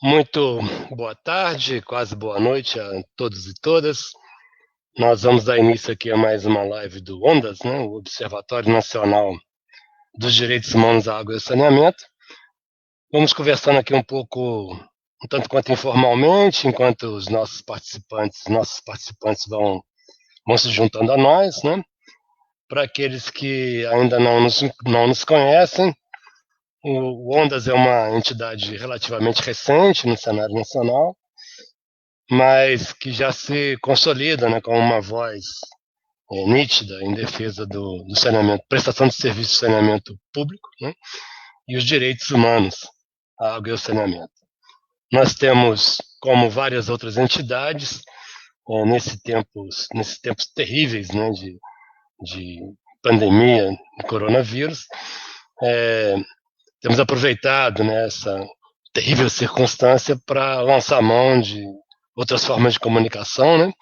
Muito boa tarde, quase boa noite a todos e todas. Nós vamos dar início aqui a mais uma live do ONDAS, né, o Observatório Nacional dos Direitos Humanos à Água e ao Saneamento. Vamos conversando aqui um pouco, um tanto quanto informalmente, enquanto os nossos participantes vão se juntando a nós, né? Para aqueles que ainda não nos conhecem, o ONDAS é uma entidade relativamente recente no cenário nacional, mas que já se consolida, né, como uma voz nítida em defesa do saneamento, prestação de serviço de saneamento público, né, e os direitos humanos à água e ao saneamento. Nós temos, como várias outras entidades, nesses tempos terríveis, né, de pandemia do coronavírus, temos aproveitado, né, essa terrível circunstância para lançar mão de outras formas de comunicação, né?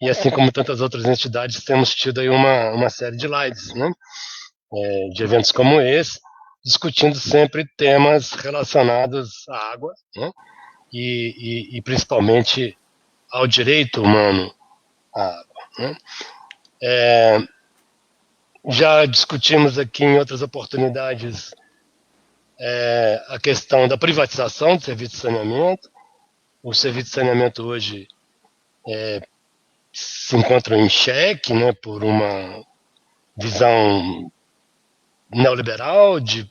E assim como tantas outras entidades, temos tido aí uma série de lives, né? De eventos como esse, discutindo sempre temas relacionados à água, né? E principalmente ao direito humano à água, né? Já discutimos aqui em outras oportunidades a questão da privatização do serviço de saneamento. O serviço de saneamento hoje se encontra em xeque, né, por uma visão neoliberal de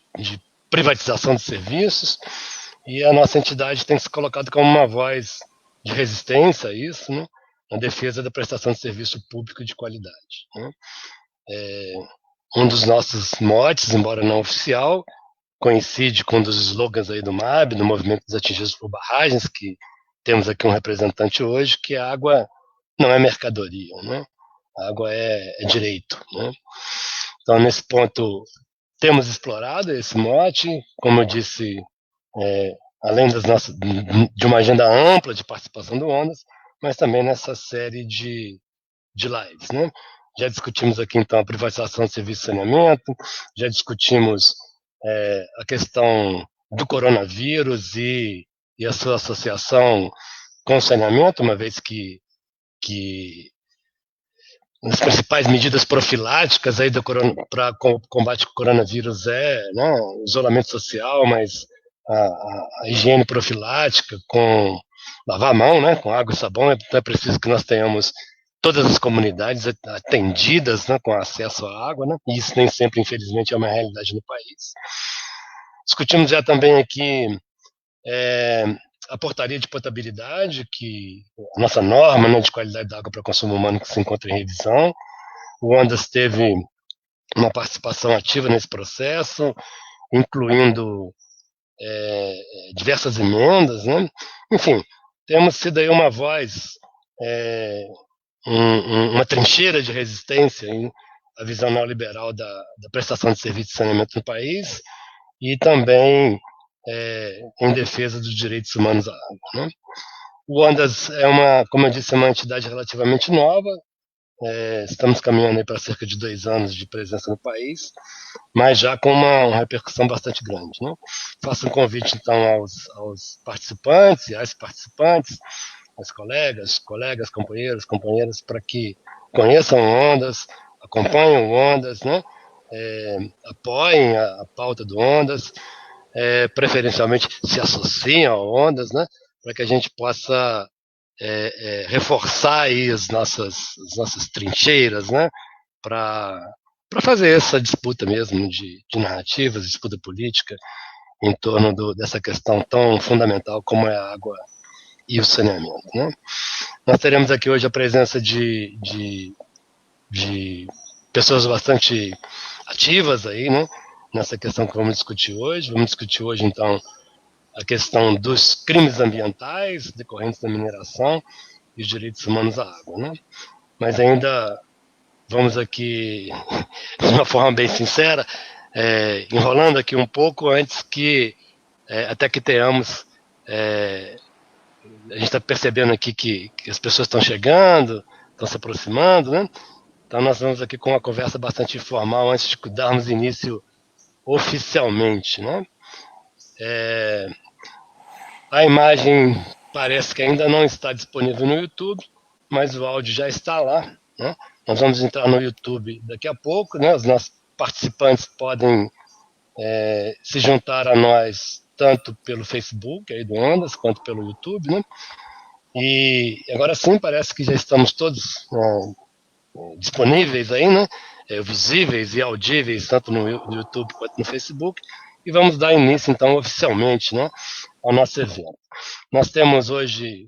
privatização de serviços, e a nossa entidade tem se colocado como uma voz de resistência a isso, né, na defesa da prestação de serviço público de qualidade, né. Um dos nossos motes, embora não oficial, coincide com um dos slogans aí do MAB, do Movimento dos Atingidos por Barragens, que temos aqui um representante hoje, que a água não é mercadoria, né? A água é direito, né? Então, nesse ponto, temos explorado esse mote, como eu disse, além de uma agenda ampla de participação do ONDAS, mas também nessa série de lives, né? Já discutimos aqui, então, a privatização do serviço de saneamento, já discutimos a questão do coronavírus e a sua associação com o saneamento, uma vez que as principais medidas profiláticas aí para combate ao coronavírus né, o isolamento social, mas a higiene profilática com lavar a mão, né, com água e sabão. Então é preciso que nós tenhamos todas as comunidades atendidas, né, com acesso à água, né, e isso nem sempre, infelizmente, é uma realidade no país. Discutimos já também aqui a portaria de potabilidade, que a nossa norma, né, de qualidade da água para consumo humano, que se encontra em revisão. O Ondas teve uma participação ativa nesse processo, incluindo diversas emendas, né? Enfim, temos sido aí uma voz, uma trincheira de resistência à visão neoliberal da prestação de serviço de saneamento no país e também em defesa dos direitos humanos à água, né? O Ondas como eu disse, é uma entidade relativamente nova. Estamos caminhando para cerca de 2 anos de presença no país, mas já com uma repercussão bastante grande, né? Faço um convite, então, aos participantes e às participantes, aos colegas, companheiras, para que conheçam Ondas, acompanhem o Ondas, né? Apoiem a pauta do Ondas, preferencialmente se associem ao Ondas, né? Para que a gente possa reforçar aí as nossas trincheiras, né, para fazer essa disputa mesmo de narrativas, disputa política em torno dessa questão tão fundamental como é a água e o saneamento, né. Nós teremos aqui hoje a presença de pessoas bastante ativas aí, né, nessa questão que vamos discutir hoje. Vamos discutir hoje, então, a questão dos crimes ambientais decorrentes da mineração e os direitos humanos à água, né? Mas ainda vamos aqui, de uma forma bem sincera, enrolando aqui um pouco antes que, até que tenhamos, a gente está percebendo aqui que as pessoas estão chegando, estão se aproximando, né? Então nós vamos aqui com uma conversa bastante informal antes de darmos início oficialmente, né? A imagem parece que ainda não está disponível no YouTube, mas o áudio já está lá, né? Nós vamos entrar no YouTube daqui a pouco, né? Os nossos participantes podem se juntar a nós tanto pelo Facebook aí do Ondas quanto pelo YouTube, né? E agora sim parece que já estamos todos disponíveis aí, né? Visíveis e audíveis tanto no YouTube quanto no Facebook. E vamos dar início então oficialmente, né, ao nosso evento. Nós temos hoje,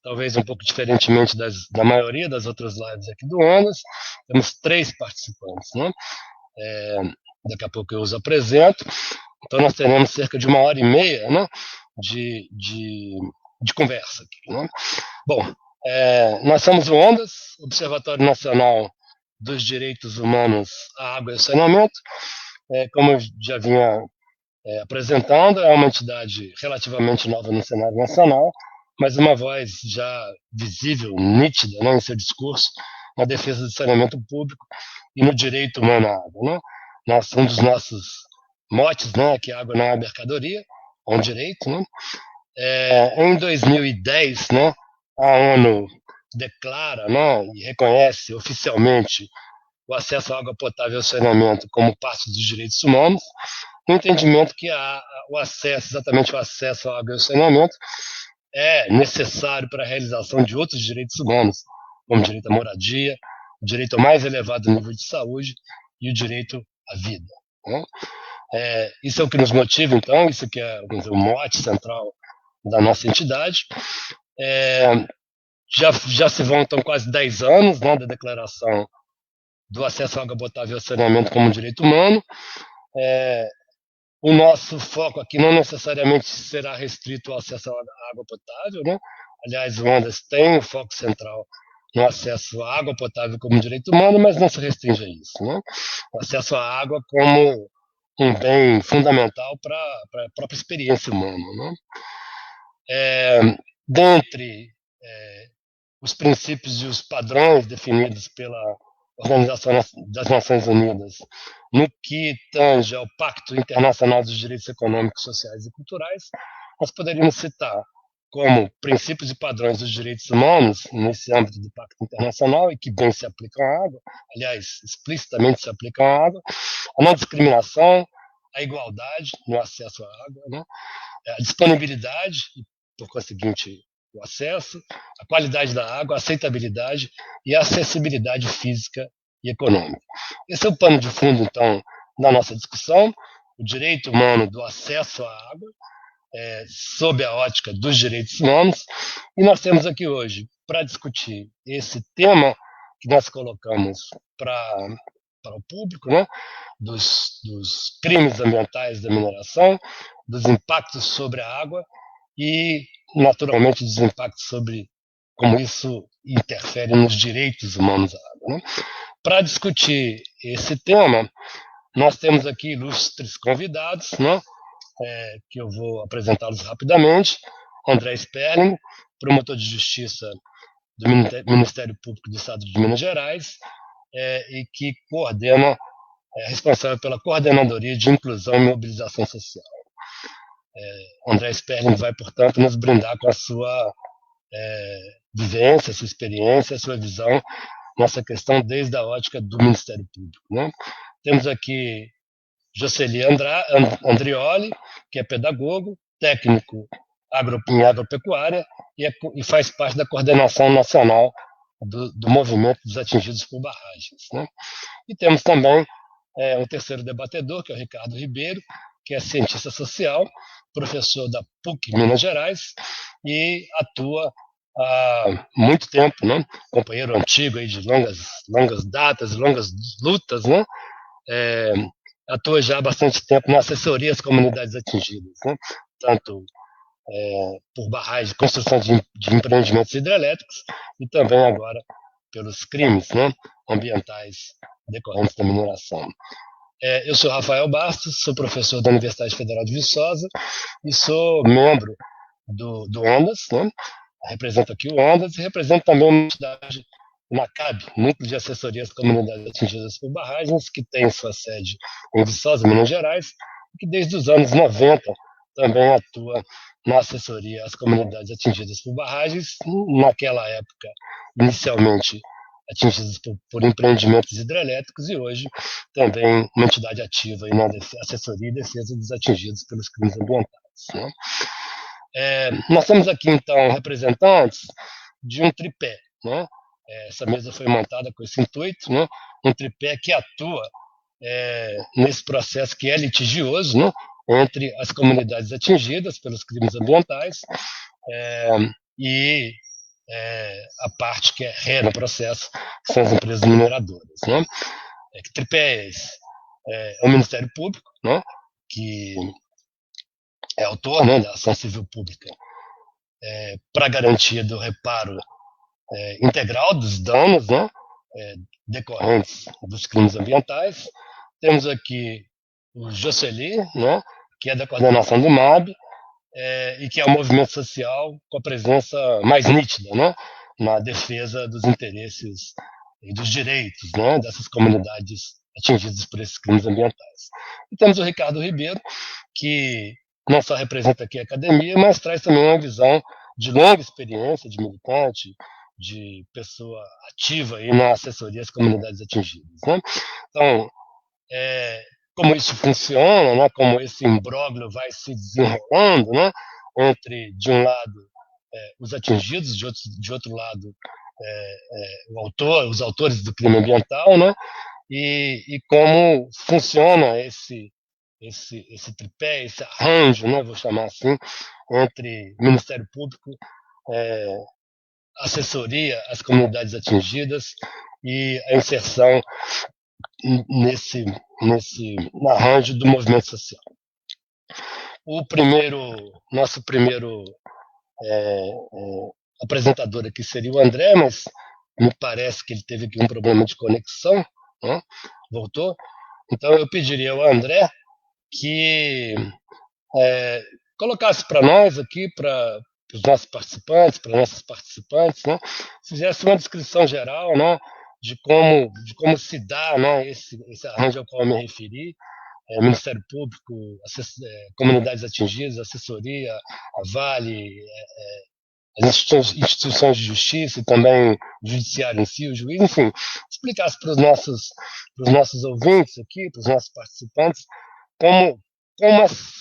talvez um pouco diferentemente da maioria das outras lives aqui do Ondas, temos 3 participantes, né? É, daqui a pouco eu os apresento. Então nós teremos cerca de 1h30, né, de, de, de conversa aqui, né? Bom, nós somos o Ondas, Observatório Nacional dos Direitos Humanos à Água e ao Saneamento. Como eu já vinha apresentando, é uma entidade relativamente nova no cenário nacional, mas uma voz já visível, nítida, né, em seu discurso, na defesa do saneamento público e no direito humano à água, né? Um dos nossos motes, né, é que a água não é mercadoria, é um direito, né? Em 2010, né, a ONU declara, né, e reconhece oficialmente o acesso à água potável e ao saneamento como parte dos direitos humanos, no entendimento que o acesso, exatamente o acesso à água e ao saneamento, é necessário para a realização de outros direitos humanos, como o direito à moradia, o direito ao mais elevado nível de saúde e o direito à vida, né? Isso é o que nos motiva, então, isso que é o mote central da nossa entidade. Já se vão, então, quase 10 anos, né, da declaração do acesso à água potável e ao saneamento como um direito humano. O nosso foco aqui não necessariamente será restrito ao acesso à água potável, né? Aliás, o Ondas tem o foco central no acesso à água potável como direito humano, mas não se restringe a isso, né? O acesso à água como um bem fundamental para a própria experiência humana, né? Dentre os princípios e os padrões definidos pela Organização das Nações Unidas no que tange ao Pacto Internacional dos Direitos Econômicos, Sociais e Culturais, nós poderíamos citar como princípios e padrões dos direitos humanos nesse âmbito do Pacto Internacional e que bem se aplicam à água, aliás, explicitamente se aplicam à água, a não discriminação, a igualdade no acesso à água, né? A disponibilidade e, por conseguinte, o acesso, a qualidade da água, a aceitabilidade e a acessibilidade física e econômica. Esse é o pano de fundo, então, da nossa discussão, o direito humano do acesso à água, sob a ótica dos direitos humanos, e nós temos aqui hoje, para discutir esse tema que nós colocamos para o público, né, dos crimes ambientais da mineração, dos impactos sobre a água e, naturalmente, dos impactos sobre como isso interfere nos direitos humanos à água, né? Para discutir esse tema, nós temos aqui ilustres convidados, né, que eu vou apresentá-los rapidamente. André Sperling, promotor de justiça do Ministério Público do Estado de Minas Gerais, e que responsável pela Coordenadoria de Inclusão e Mobilização Social. André Sperling vai, portanto, nos brindar com a sua vivência, a sua experiência, a sua visão nessa questão desde a ótica do Ministério Público, né? Temos aqui Jocely Andrioli, que é pedagogo, técnico em agropecuária e faz parte da coordenação nacional do movimento dos atingidos por barragens, né? E temos também um terceiro debatedor, que é o Ricardo Ribeiro, que é cientista social, professor da PUC Minas Gerais e atua há muito tempo, né? Companheiro antigo aí de longas datas, longas lutas, né? Atua já há bastante tempo na assessoria às comunidades atingidas, né? Tanto por barragens, construção de empreendimentos hidrelétricos e também agora pelos crimes, né, ambientais decorrentes da mineração. Eu sou Rafael Bastos, sou professor da Universidade Federal de Viçosa e sou membro do Ondas, né? Represento aqui o Ondas e represento também uma entidade, o NACAB, Núcleo de Assessoria às Comunidades Atingidas por Barragens, que tem sua sede em Viçosa, Minas Gerais, e que desde os anos 90 também atua na assessoria às comunidades atingidas por barragens, naquela época, inicialmente atingidas por empreendimentos hidrelétricos, e hoje também uma entidade ativa aí na assessoria e defesa dos atingidos pelos crimes ambientais. Né? Nós temos aqui, então, representantes de um tripé. Né? Essa mesa foi montada com esse intuito, né? Um tripé que atua nesse processo que é litigioso, né? Entre as comunidades atingidas pelos crimes ambientais e a parte que é ré no processo, que são as empresas mineradoras. Né? Que tripé é esse? É o Ministério Público, né? Que é autor, né, da ação civil pública para a garantia do reparo integral dos danos, né, decorrentes dos crimes ambientais. Temos aqui o Jocely, né, que é da coordenação do MAB, e que é um movimento social com a presença mais nítida, né, na defesa dos interesses e dos direitos, né, dessas comunidades atingidas por esses crimes ambientais. E temos o Ricardo Ribeiro, que não só representa aqui a academia, mas traz também uma visão de longa experiência de militante, de pessoa ativa aí na assessoria às comunidades atingidas. Né? Então, como isso funciona, né? Como esse imbróglio vai se desenrolando, né? Entre, de um lado, os atingidos, de outro lado, os autores do crime ambiental, né? E como funciona esse tripé, esse arranjo, né, vou chamar assim, entre Ministério Público, assessoria às comunidades atingidas e a inserção nesse arranjo do movimento social. Nosso primeiro apresentador aqui seria o André, mas me parece que ele teve aqui um problema de conexão, né? Voltou. Então eu pediria ao André que colocasse para nós aqui, para os nossos participantes, para nossas participantes, né, fizesse uma descrição geral, né, de como se dá, né, esse arranjo ao qual eu me referi, Ministério Público, comunidades atingidas, assessoria, a Vale, as instituições de justiça e também o judiciário em si, o juiz, enfim, explicasse para os nossos ouvintes aqui, para os nossos participantes, como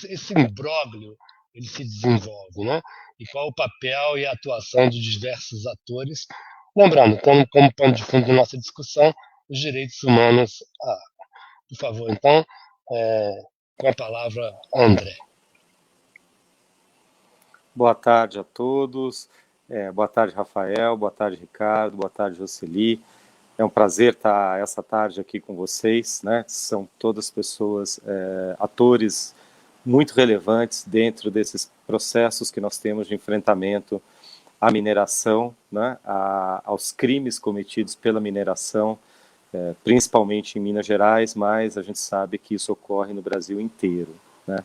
esse imbróglio ele se desenvolve, né? E qual o papel e a atuação de diversos atores, lembrando, como pano de fundo da nossa discussão, os direitos humanos. Por favor, então, com a palavra, André. Boa tarde a todos, boa tarde, Rafael, boa tarde, Ricardo, boa tarde, Jocely. É um prazer estar essa tarde aqui com vocês, né? São todas pessoas, atores muito relevantes dentro desses processos que nós temos de enfrentamento à mineração, né? Aos crimes cometidos pela mineração, principalmente em Minas Gerais, mas a gente sabe que isso ocorre no Brasil inteiro, né?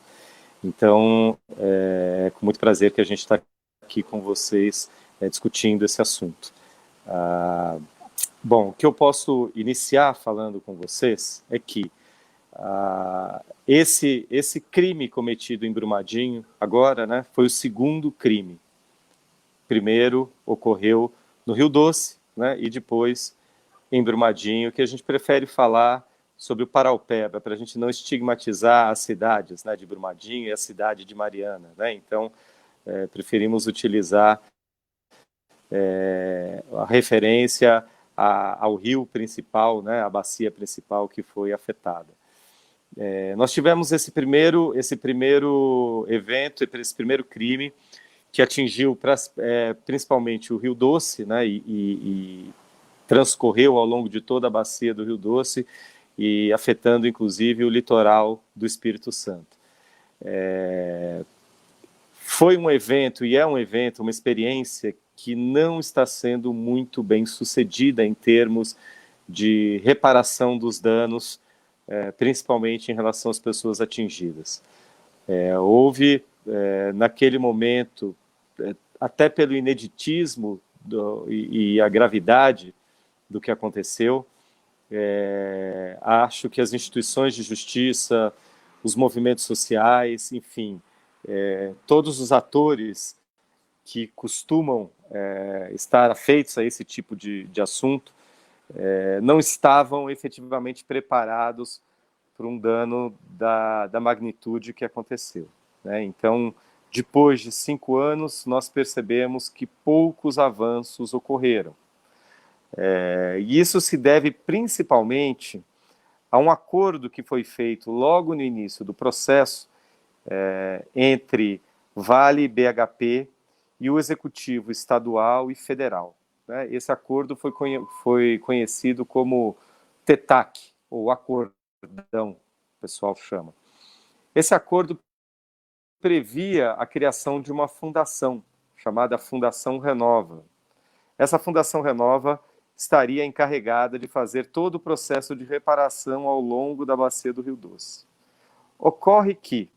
Então, é com muito prazer que a gente está aqui com vocês discutindo esse assunto. Bom, o que eu posso iniciar falando com vocês é que esse crime cometido em Brumadinho, agora, né, foi o segundo crime. Primeiro ocorreu no Rio Doce, né, e depois em Brumadinho, que a gente prefere falar sobre o Paraupeba, para a gente não estigmatizar as cidades, né, de Brumadinho e a cidade de Mariana, né? Então, preferimos utilizar a referência ao rio principal, né, a bacia principal que foi afetada. Nós tivemos esse primeiro evento, esse primeiro crime, que atingiu principalmente o Rio Doce, né, e transcorreu ao longo de toda a bacia do Rio Doce, e afetando inclusive o litoral do Espírito Santo. Foi um evento, e é um evento, uma experiência que não está sendo muito bem sucedida em termos de reparação dos danos, principalmente em relação às pessoas atingidas. Houve, naquele momento, até pelo ineditismo e a gravidade do que aconteceu, acho que as instituições de justiça, os movimentos sociais, enfim, todos os atores que costumam estar afeitos a esse tipo de assunto não estavam efetivamente preparados para um dano da magnitude que aconteceu, né? Então, depois de 5 anos, nós percebemos que poucos avanços ocorreram. E isso se deve principalmente a um acordo que foi feito logo no início do processo entre Vale, BHP e o Executivo Estadual e Federal, né? Esse acordo foi conhecido como TETAC, ou Acordão, o pessoal chama. Esse acordo previa a criação de uma fundação, chamada Fundação Renova. Essa Fundação Renova estaria encarregada de fazer todo o processo de reparação ao longo da bacia do Rio Doce. Ocorre que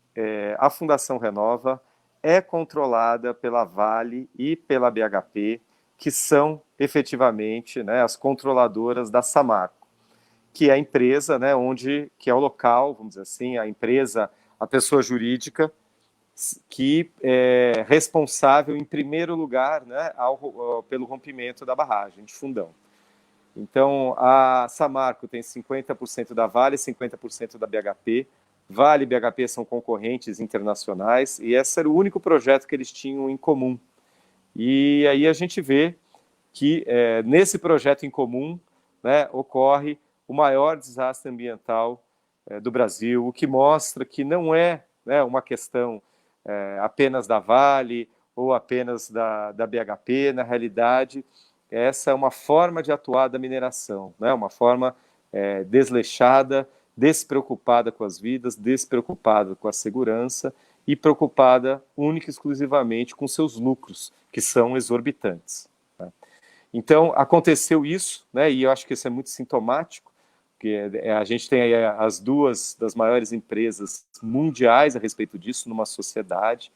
a Fundação Renova é controlada pela Vale e pela BHP, que são efetivamente, né, as controladoras da Samarco, que é a empresa, né, que é o local, vamos dizer assim, a empresa, a pessoa jurídica, que é responsável, em primeiro lugar, né, pelo rompimento da barragem de Fundão. Então, a Samarco tem 50% da Vale e 50% da BHP. Vale e BHP são concorrentes internacionais e esse era o único projeto que eles tinham em comum. E aí a gente vê que nesse projeto em comum, né, ocorre o maior desastre ambiental do Brasil, o que mostra que não é, né, uma questão apenas da Vale ou apenas da BHP. Na realidade, essa é uma forma de atuar da mineração, né, uma forma desleixada, despreocupada com as vidas, despreocupada com a segurança e preocupada única e exclusivamente com seus lucros, que são exorbitantes. Né? Então, aconteceu isso, né, e eu acho que isso é muito sintomático, porque a gente tem aí as duas das maiores empresas mundiais a respeito disso numa sociedade,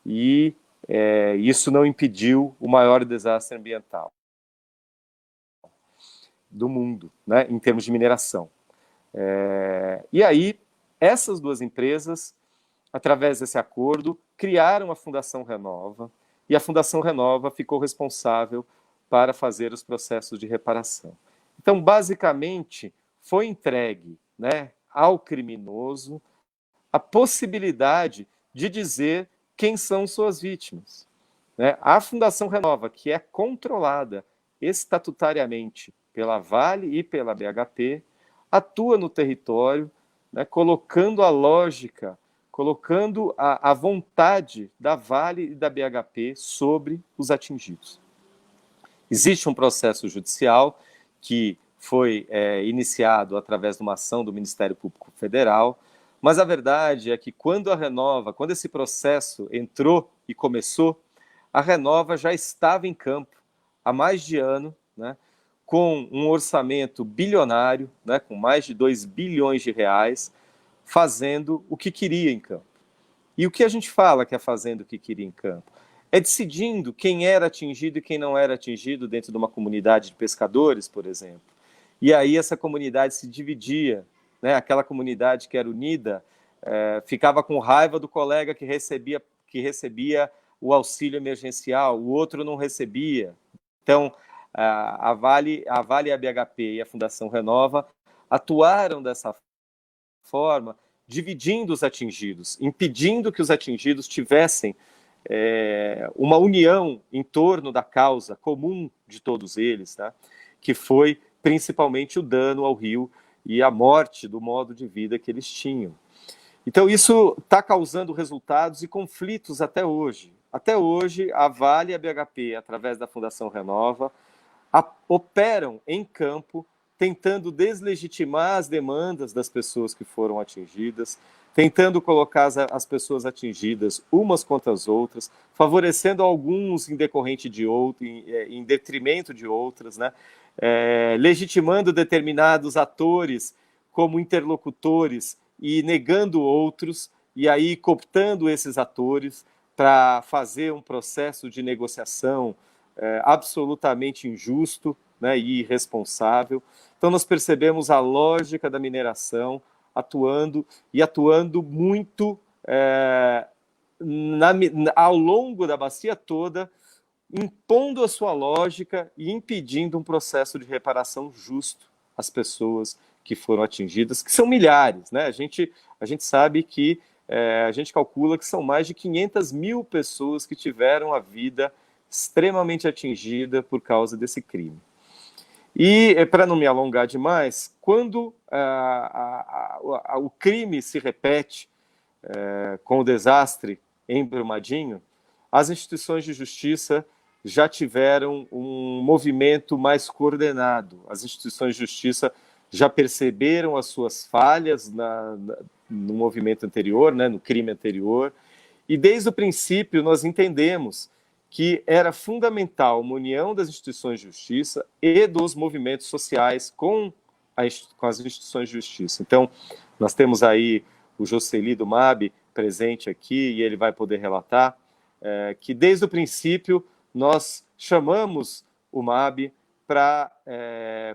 e isso não impediu o maior desastre ambiental do mundo, né, em termos de mineração. E aí, essas duas empresas, através desse acordo, criaram a Fundação Renova, e a Fundação Renova ficou responsável para fazer os processos de reparação. Então, basicamente, foi entregue, né, ao criminoso a possibilidade de dizer quem são suas vítimas. Né? A Fundação Renova, que é controlada estatutariamente pela Vale e pela BHP, atua no território, né, colocando a lógica, colocando a vontade da Vale e da BHP sobre os atingidos. Existe um processo judicial que foi iniciado através de uma ação do Ministério Público Federal, mas a verdade é que quando esse processo entrou e começou, a Renova já estava em campo há mais de ano, né, com um orçamento bilionário, né, com mais de 2 bilhões de reais, fazendo o que queria em campo. E o que a gente fala que é fazendo o que queria em campo? É decidindo quem era atingido e quem não era atingido dentro de uma comunidade de pescadores, por exemplo. E aí essa comunidade se dividia, né? Aquela comunidade que era unida ficava com raiva do colega que recebia o auxílio emergencial, o outro não recebia. Então, a Vale, a BHP e a Fundação Renova atuaram dessa forma, dividindo os atingidos, impedindo que os atingidos tivessem uma união em torno da causa comum de todos eles, tá? Que foi principalmente o dano ao rio e a morte do modo de vida que eles tinham. Então isso está causando resultados e conflitos até hoje. Até hoje, a Vale e a BHP, através da Fundação Renova, operam em campo, tentando deslegitimar as demandas das pessoas que foram atingidas, tentando colocar as pessoas atingidas umas contra as outras, favorecendo alguns em decorrente de outros, em detrimento de outras, né? Legitimando determinados atores como interlocutores e negando outros, e aí cooptando esses atores para fazer um processo de negociação absolutamente injusto, né, e irresponsável. Então nós percebemos a lógica da mineração atuando muito ao longo da bacia toda, impondo a sua lógica e impedindo um processo de reparação justo às pessoas que foram atingidas, que são milhares, né? A gente sabe que a gente calcula que são mais de 500 mil pessoas que tiveram a vida extremamente atingida por causa desse crime. E, para não me alongar demais, quando o crime se repete com o desastre em Brumadinho, as instituições de justiça já tiveram um movimento mais coordenado. As instituições de justiça já perceberam as suas falhas no movimento anterior, né, no crime anterior, e desde o princípio nós entendemos que era fundamental uma união das instituições de justiça e dos movimentos sociais com as instituições de justiça. Então, nós temos aí o Jocely do MAB presente aqui, e ele vai poder relatar que desde o princípio nós chamamos o MAB para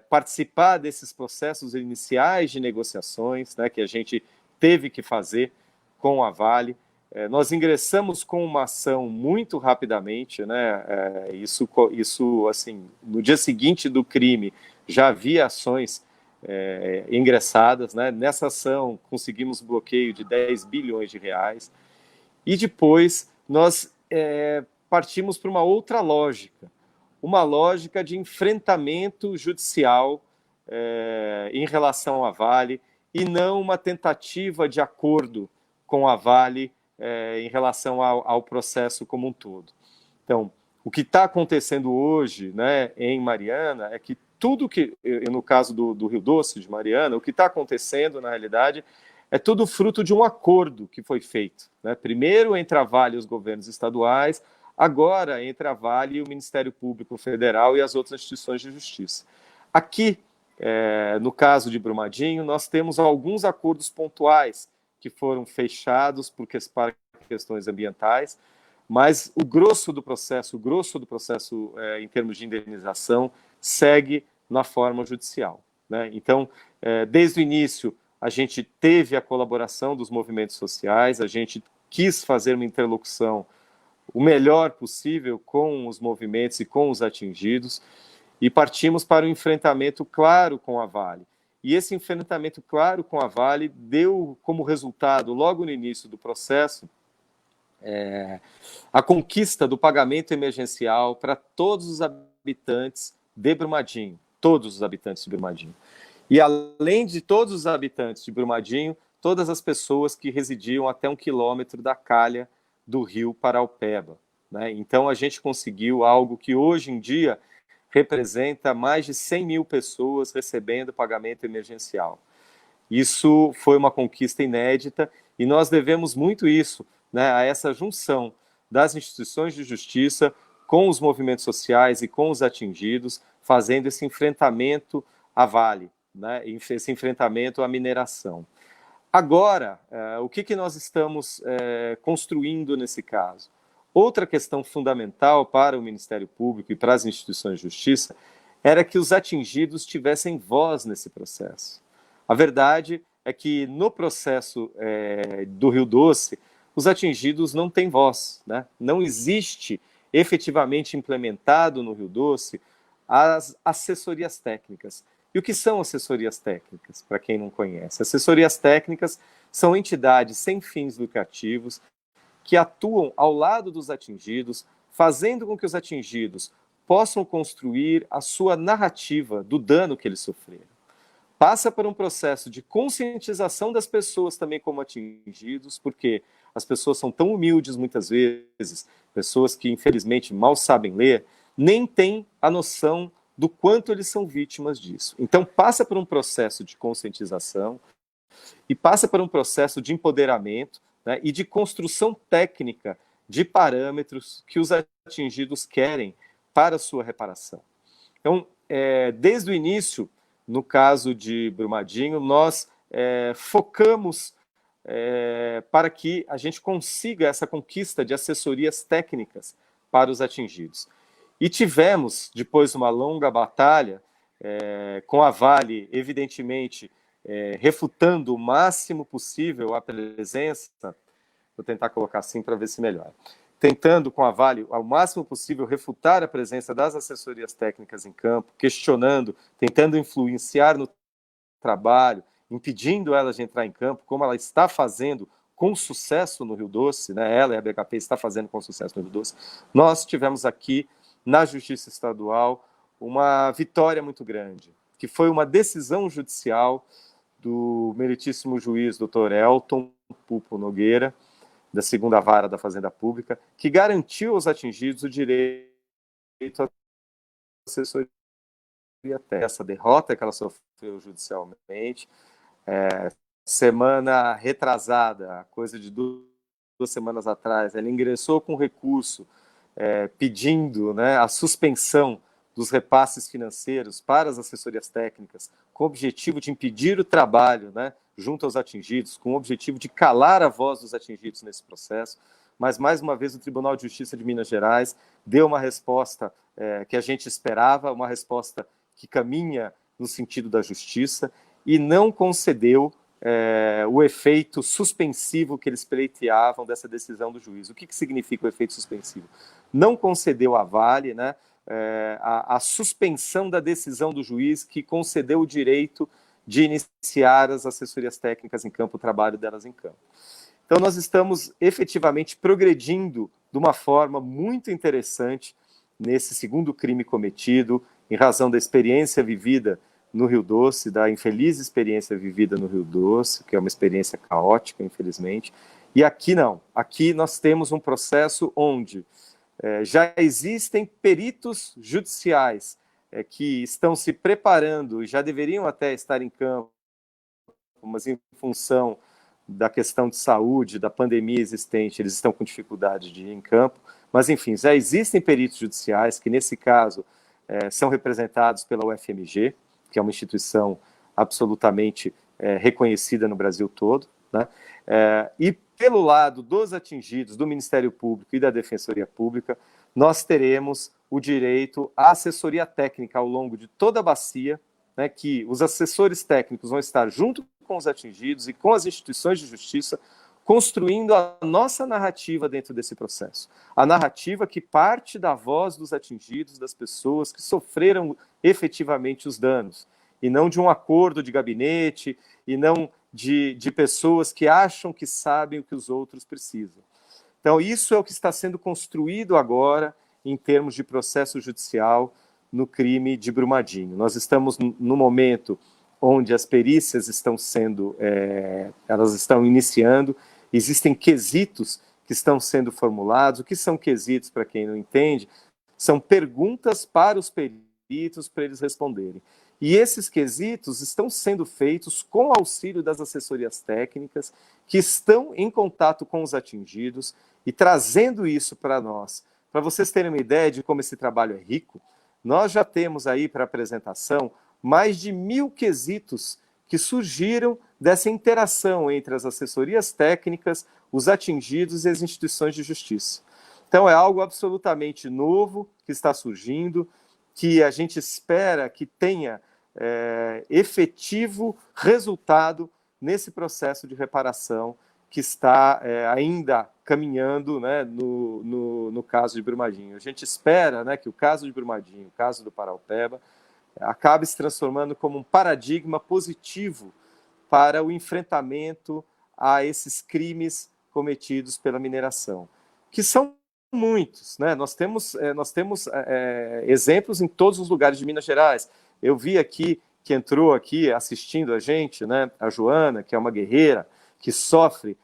participar desses processos iniciais de negociações, né, que a gente teve que fazer com a Vale. Nós ingressamos com uma ação muito rapidamente, né? Isso, assim, no dia seguinte do crime já havia ações ingressadas, né? Nessa ação conseguimos bloqueio de 10 bilhões de reais e depois nós partimos para uma outra lógica, uma lógica de enfrentamento judicial em relação à Vale e não uma tentativa de acordo com a Vale em relação ao processo como um todo. Então, o que está acontecendo hoje, né, em Mariana é que tudo que, no caso do Rio Doce, de Mariana, o que está acontecendo, na realidade, é tudo fruto de um acordo que foi feito, né? Primeiro entre a Vale e os governos estaduais, agora entre a Vale e o Ministério Público Federal e as outras instituições de justiça. Aqui, no caso de Brumadinho, nós temos alguns acordos pontuais que foram fechados para questões ambientais, mas o grosso do processo em termos de indenização segue na forma judicial, né? Então, desde o início, a gente teve a colaboração dos movimentos sociais, a gente quis fazer uma interlocução o melhor possível com os movimentos e com os atingidos, e partimos para um enfrentamento claro com a Vale. E esse enfrentamento claro com a Vale deu como resultado, logo no início do processo, a conquista do pagamento emergencial para todos os habitantes de Brumadinho, todos os habitantes de Brumadinho. E além de todos os habitantes de Brumadinho, todas as pessoas que residiam até 1 quilômetro da calha do rio Paraupeba, né? Então a gente conseguiu algo que hoje em dia representa mais de 100 mil pessoas recebendo pagamento emergencial. Isso foi uma conquista inédita e nós devemos muito isso, né, a essa junção das instituições de justiça com os movimentos sociais e com os atingidos, fazendo esse enfrentamento à Vale, né, esse enfrentamento à mineração. Agora, o que nós estamos construindo nesse caso? Outra questão fundamental para o Ministério Público e para as instituições de justiça era que os atingidos tivessem voz nesse processo. A verdade é que no processo do Rio Doce, os atingidos não têm voz, né? Não existe efetivamente implementado no Rio Doce as assessorias técnicas. E o que são assessorias técnicas, para quem não conhece? Assessorias técnicas são entidades sem fins lucrativos que atuam ao lado dos atingidos, fazendo com que os atingidos possam construir a sua narrativa do dano que eles sofreram. Passa por um processo de conscientização das pessoas também como atingidos, porque as pessoas são tão humildes muitas vezes, pessoas que infelizmente mal sabem ler, nem têm a noção do quanto eles são vítimas disso. Então passa por um processo de conscientização e passa por um processo de empoderamento, né, e de construção técnica de parâmetros que os atingidos querem para a sua reparação. Então, desde o início, no caso de Brumadinho, nós focamos para que a gente consiga essa conquista de assessorias técnicas para os atingidos. E tivemos, depois de uma longa batalha, com a Vale, evidentemente, refutando o máximo possível a presença Vou tentar colocar assim para ver se melhora. Tentando, com a Vale, ao máximo possível, refutar a presença das assessorias técnicas em campo, questionando, tentando influenciar no trabalho, impedindo elas de entrar em campo, como ela está fazendo com sucesso no Rio Doce, né? Ela e a BHP está fazendo com sucesso no Rio Doce. Nós tivemos aqui, na Justiça Estadual, uma vitória muito grande, que foi uma decisão judicial do meritíssimo juiz Dr. Elton Pupo Nogueira, da segunda vara da Fazenda Pública, que garantiu aos atingidos o direito à assessoria técnica. Essa derrota que ela sofreu judicialmente, semana retrasada, coisa de 2 semanas atrás, ela ingressou com recurso pedindo, né, a suspensão dos repasses financeiros para as assessorias técnicas, com o objetivo de impedir o trabalho, né, junto aos atingidos, com o objetivo de calar a voz dos atingidos nesse processo. Mas, mais uma vez, o Tribunal de Justiça de Minas Gerais deu uma resposta que a gente esperava, uma resposta que caminha no sentido da justiça, e não concedeu o efeito suspensivo que eles pleiteavam dessa decisão do juiz. O que significa o efeito suspensivo? Não concedeu à Vale, né, a suspensão da decisão do juiz que concedeu o direito de iniciar as assessorias técnicas em campo, o trabalho delas em campo. Então, nós estamos efetivamente progredindo de uma forma muito interessante nesse segundo crime cometido, em razão da experiência vivida no Rio Doce, da infeliz experiência vivida no Rio Doce, que é uma experiência caótica, infelizmente. E aqui não. Aqui nós temos um processo onde já existem peritos judiciais que estão se preparando, já deveriam até estar em campo, mas em função da questão de saúde, da pandemia existente, eles estão com dificuldade de ir em campo. Mas, enfim, já existem peritos judiciais que, nesse caso, são representados pela UFMG, que é uma instituição absolutamente reconhecida no Brasil todo, né? E pelo lado dos atingidos, do Ministério Público e da Defensoria Pública, nós teremos o direito à assessoria técnica ao longo de toda a bacia, né, que os assessores técnicos vão estar junto com os atingidos e com as instituições de justiça, construindo a nossa narrativa dentro desse processo. A narrativa que parte da voz dos atingidos, das pessoas que sofreram efetivamente os danos, e não de um acordo de gabinete, e não de pessoas que acham que sabem o que os outros precisam. Então, isso é o que está sendo construído agora em termos de processo judicial no crime de Brumadinho. Nós estamos no momento onde as perícias estão sendo, elas estão iniciando, existem quesitos que estão sendo formulados. O que são quesitos, para quem não entende? São perguntas para os peritos para eles responderem. E esses quesitos estão sendo feitos com o auxílio das assessorias técnicas, que estão em contato com os atingidos e trazendo isso para nós. Para vocês terem uma ideia de como esse trabalho é rico, nós já temos aí para apresentação mais de 1.000 quesitos que surgiram dessa interação entre as assessorias técnicas, os atingidos e as instituições de justiça. Então, é algo absolutamente novo que está surgindo, que a gente espera que tenha efetivo resultado nesse processo de reparação que está ainda caminhando, né, no caso de Brumadinho. A gente espera, né, que o caso de Brumadinho, o caso do Paraupeba, acabe se transformando como um paradigma positivo para o enfrentamento a esses crimes cometidos pela mineração, que são muitos, né? Nós temos exemplos em todos os lugares de Minas Gerais. Eu vi aqui, que entrou aqui assistindo a gente, né, a Joana, que é uma guerreira, que sofre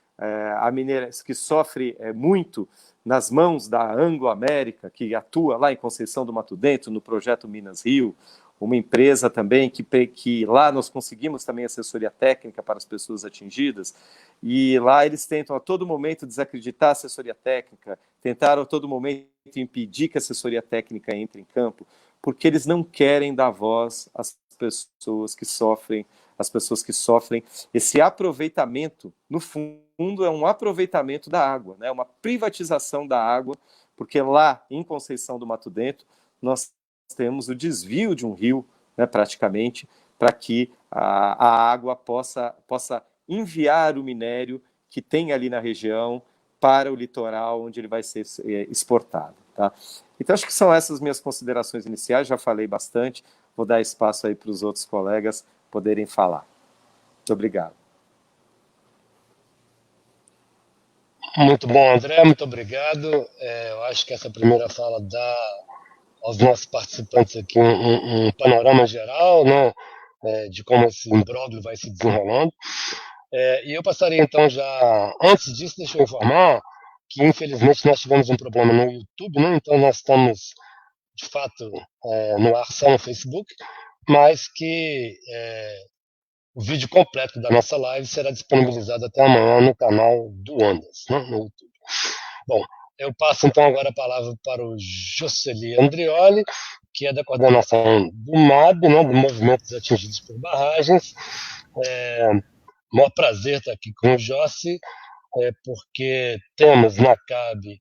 muito nas mãos da Anglo América, que atua lá em Conceição do Mato Dentro, no projeto Minas Rio, uma empresa também que lá nós conseguimos também assessoria técnica para as pessoas atingidas, e lá eles tentam a todo momento desacreditar a assessoria técnica, tentaram a todo momento impedir que a assessoria técnica entre em campo, porque eles não querem dar voz às pessoas que sofrem, esse aproveitamento, no fundo, é um aproveitamento da água, né? Uma privatização da água, porque lá em Conceição do Mato Dentro, nós temos o desvio de um rio, né, praticamente, para que a água possa enviar o minério que tem ali na região para o litoral onde ele vai ser exportado. Tá? Então, acho que são essas minhas considerações iniciais, já falei bastante, vou dar espaço aí para os outros colegas poderem falar. Muito obrigado. Muito bom, André, muito obrigado. Eu acho que essa primeira fala dá aos nossos participantes aqui um panorama geral, né, de como esse imbróglio vai se desenrolando. E eu passaria então já, antes disso, deixa eu informar que infelizmente nós tivemos um problema no YouTube, né, então nós estamos de fato no ar só no Facebook, mas que o vídeo completo da nossa live será disponibilizado até amanhã no canal do Ondas, né, no YouTube. Bom, eu passo então agora a palavra para o Jocely Andrioli, que é da coordenação do MAB, né, do Movimentos Atingidos por Barragens. Maior prazer estar aqui com o Jossi, porque temos na CAB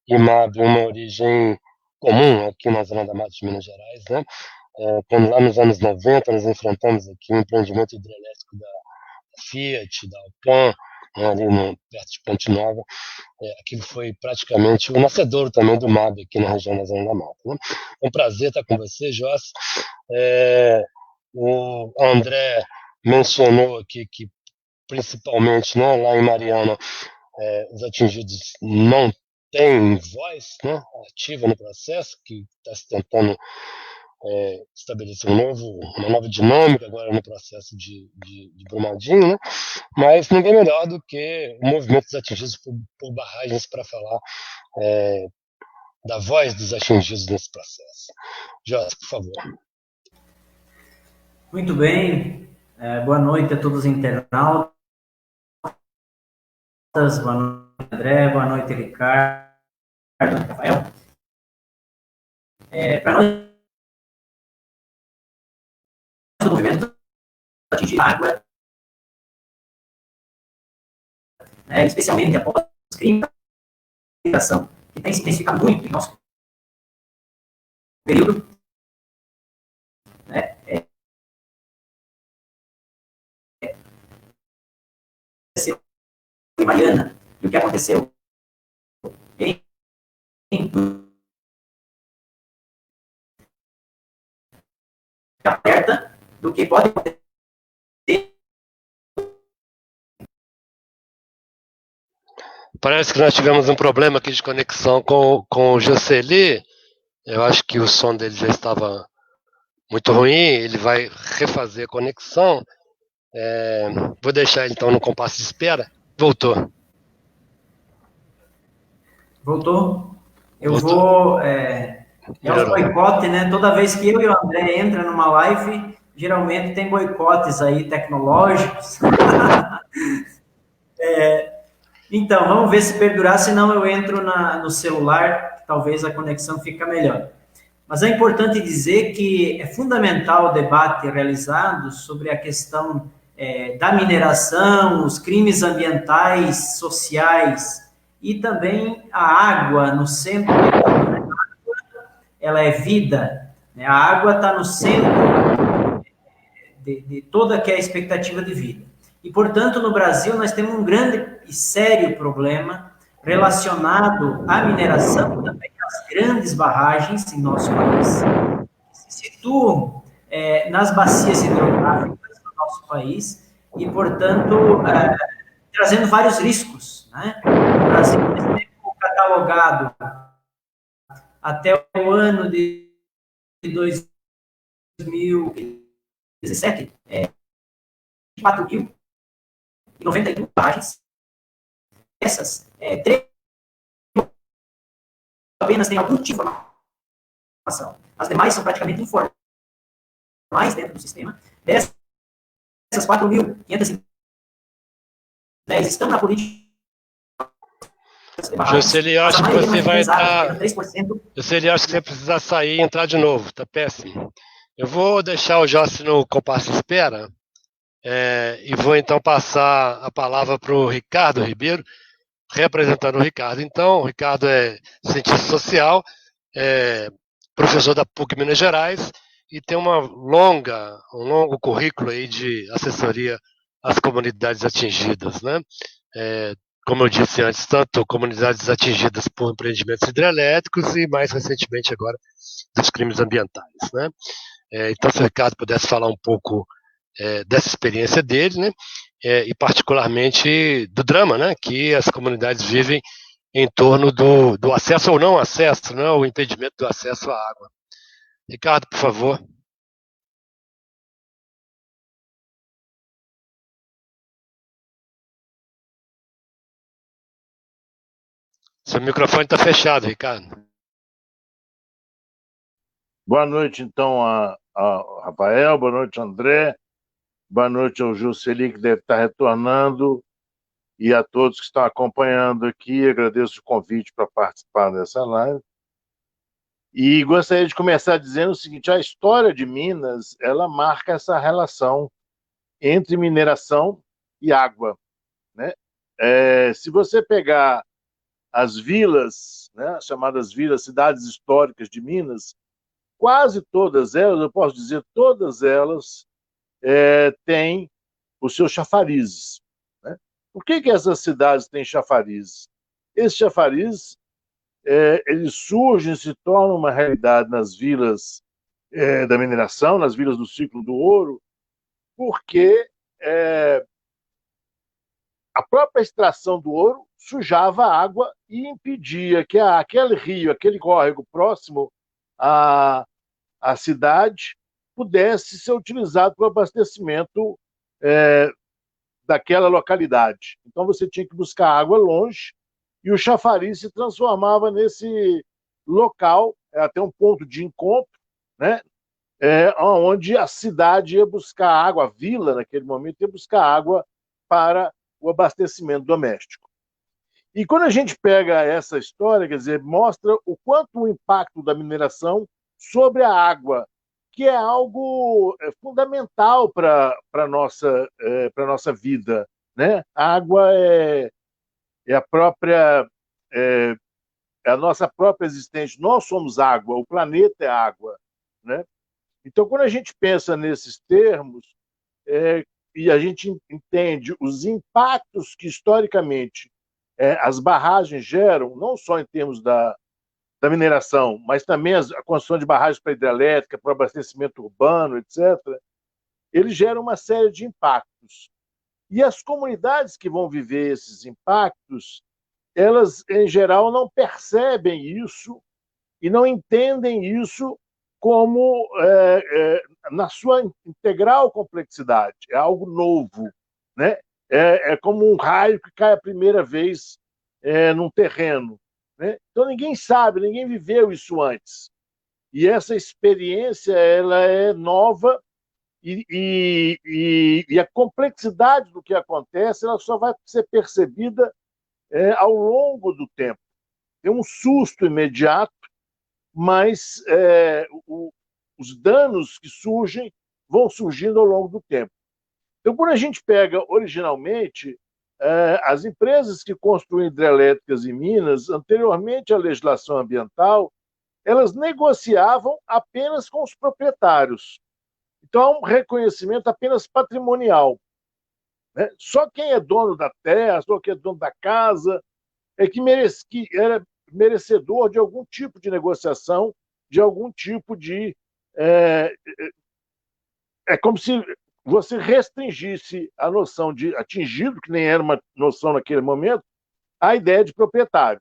e MAB uma origem comum aqui na Zona da Mata de Minas Gerais, né? Quando lá nos anos 90 nós enfrentamos aqui um empreendimento hidrelétrico da Fiat, da Alpan, né, ali perto de Ponte Nova. Aquilo foi praticamente o nascedouro também do MAB aqui na região da Zona da Mata. Né? É um prazer estar com você, Jossi. O André mencionou aqui que, principalmente, né, lá em Mariana, os atingidos não têm voz, né, ativa no processo, que está se tentando estabelecer uma nova dinâmica agora no processo de Brumadinho, né? Mas ninguém melhor do que o movimento dos atingidos por barragens para falar da voz dos atingidos nesse processo. Jorge, por favor. Muito bem, boa noite a todos os internautas, boa noite André, boa noite Ricardo, Rafael. Para nós, o movimento atingir a água, especialmente após os crimes de migração, que tem se intensificado muito em nosso período, em Mariana, e o que aconteceu aperta do que pode acontecer. Parece que nós tivemos um problema aqui de conexão com o Jocely. Eu acho que o som dele já estava muito ruim, ele vai refazer a conexão. Vou deixar ele então no compasso de espera. Voltou. Voltou? Eu Voltou. vou... é um boicote, né? Toda vez que eu e o André entram numa live, geralmente tem boicotes aí tecnológicos. Então, vamos ver se perdurar, senão eu entro no celular, que talvez a conexão fique melhor. Mas é importante dizer que é fundamental o debate realizado sobre a questão da mineração, os crimes ambientais, sociais e também a água no centro. Ela é vida, né? A água está no centro de toda que é a expectativa de vida. E, portanto, no Brasil nós temos um grande e sério problema relacionado à mineração, também às grandes barragens em nosso país, que se situam nas bacias hidrográficas do nosso país e, portanto, trazendo vários riscos, né? O Brasil tem catalogado até o ano de 2017 4.091 barragens. Essas, 3 apenas têm algum tipo de informação. As demais são praticamente informais dentro do sistema. Dessas 4.510 estão na política. Jocely, acho que você vai entrar. Jocely, acho que você precisa sair e entrar de novo, tá péssimo. Eu vou deixar o Jossi no compasso de espera e vou então passar a palavra para o Ricardo Ribeiro, representando o Ricardo. Então, o Ricardo é cientista social, professor da PUC Minas Gerais e tem um longo currículo aí de assessoria às comunidades atingidas, né? como eu disse antes, tanto comunidades atingidas por empreendimentos hidrelétricos e, mais recentemente agora, dos crimes ambientais, né? Então, se o Ricardo pudesse falar um pouco dessa experiência dele, né? E particularmente do drama, né? Que as comunidades vivem em torno do acesso ou não acesso, né? O impedimento do acesso à água. Ricardo, por favor. Seu microfone está fechado, Ricardo. Boa noite, então, a Rafael, boa noite, André, boa noite ao Jusceli, que deve estar retornando, e a todos que estão acompanhando aqui. Agradeço o convite para participar dessa live. E gostaria de começar dizendo o seguinte: a história de Minas, ela marca essa relação entre mineração e água, né? Se você pegar as vilas, né, chamadas vilas, cidades históricas de Minas, quase todas elas, eu posso dizer, todas elas têm os seus chafarizes, né? Por que essas cidades têm chafarizes? Esses chafarizes, eles surgem, se tornam uma realidade nas vilas da mineração, nas vilas do ciclo do ouro, porque a própria extração do ouro sujava a água e impedia que aquele rio, aquele córrego próximo à cidade pudesse ser utilizado para o abastecimento daquela localidade. Então você tinha que buscar água longe e o chafariz se transformava nesse local, até um ponto de encontro, né? Onde a cidade ia buscar água, a vila naquele momento ia buscar água para o abastecimento doméstico. E quando a gente pega essa história, quer dizer, mostra o quanto o impacto da mineração sobre a água, que é algo fundamental para a nossa vida, né? A água é a própria é a nossa própria existência. Nós somos água, o planeta é água, né? Então, quando a gente pensa nesses termos e a gente entende os impactos que historicamente as barragens geram, não só em termos da mineração, mas também a construção de barragens para hidrelétrica, para o abastecimento urbano, etc., ele gera uma série de impactos. E as comunidades que vão viver esses impactos, elas, em geral, não percebem isso e não entendem isso como na sua integral complexidade. É algo novo, né? É como um raio que cai a primeira vez num terreno, né? Então ninguém sabe, ninguém viveu isso antes. E essa experiência ela é nova e a complexidade do que acontece ela só vai ser percebida ao longo do tempo. Tem um susto imediato, mas os danos que surgem vão surgindo ao longo do tempo. Então, quando a gente pega originalmente as empresas que construem hidrelétricas em Minas, anteriormente à legislação ambiental, elas negociavam apenas com os proprietários. Então, há um reconhecimento apenas patrimonial, né? Só quem é dono da terra, só quem é dono da casa, que era merecedor de algum tipo de negociação, de algum tipo de... É como se você restringisse a noção de atingido, que nem era uma noção naquele momento, à ideia de proprietário.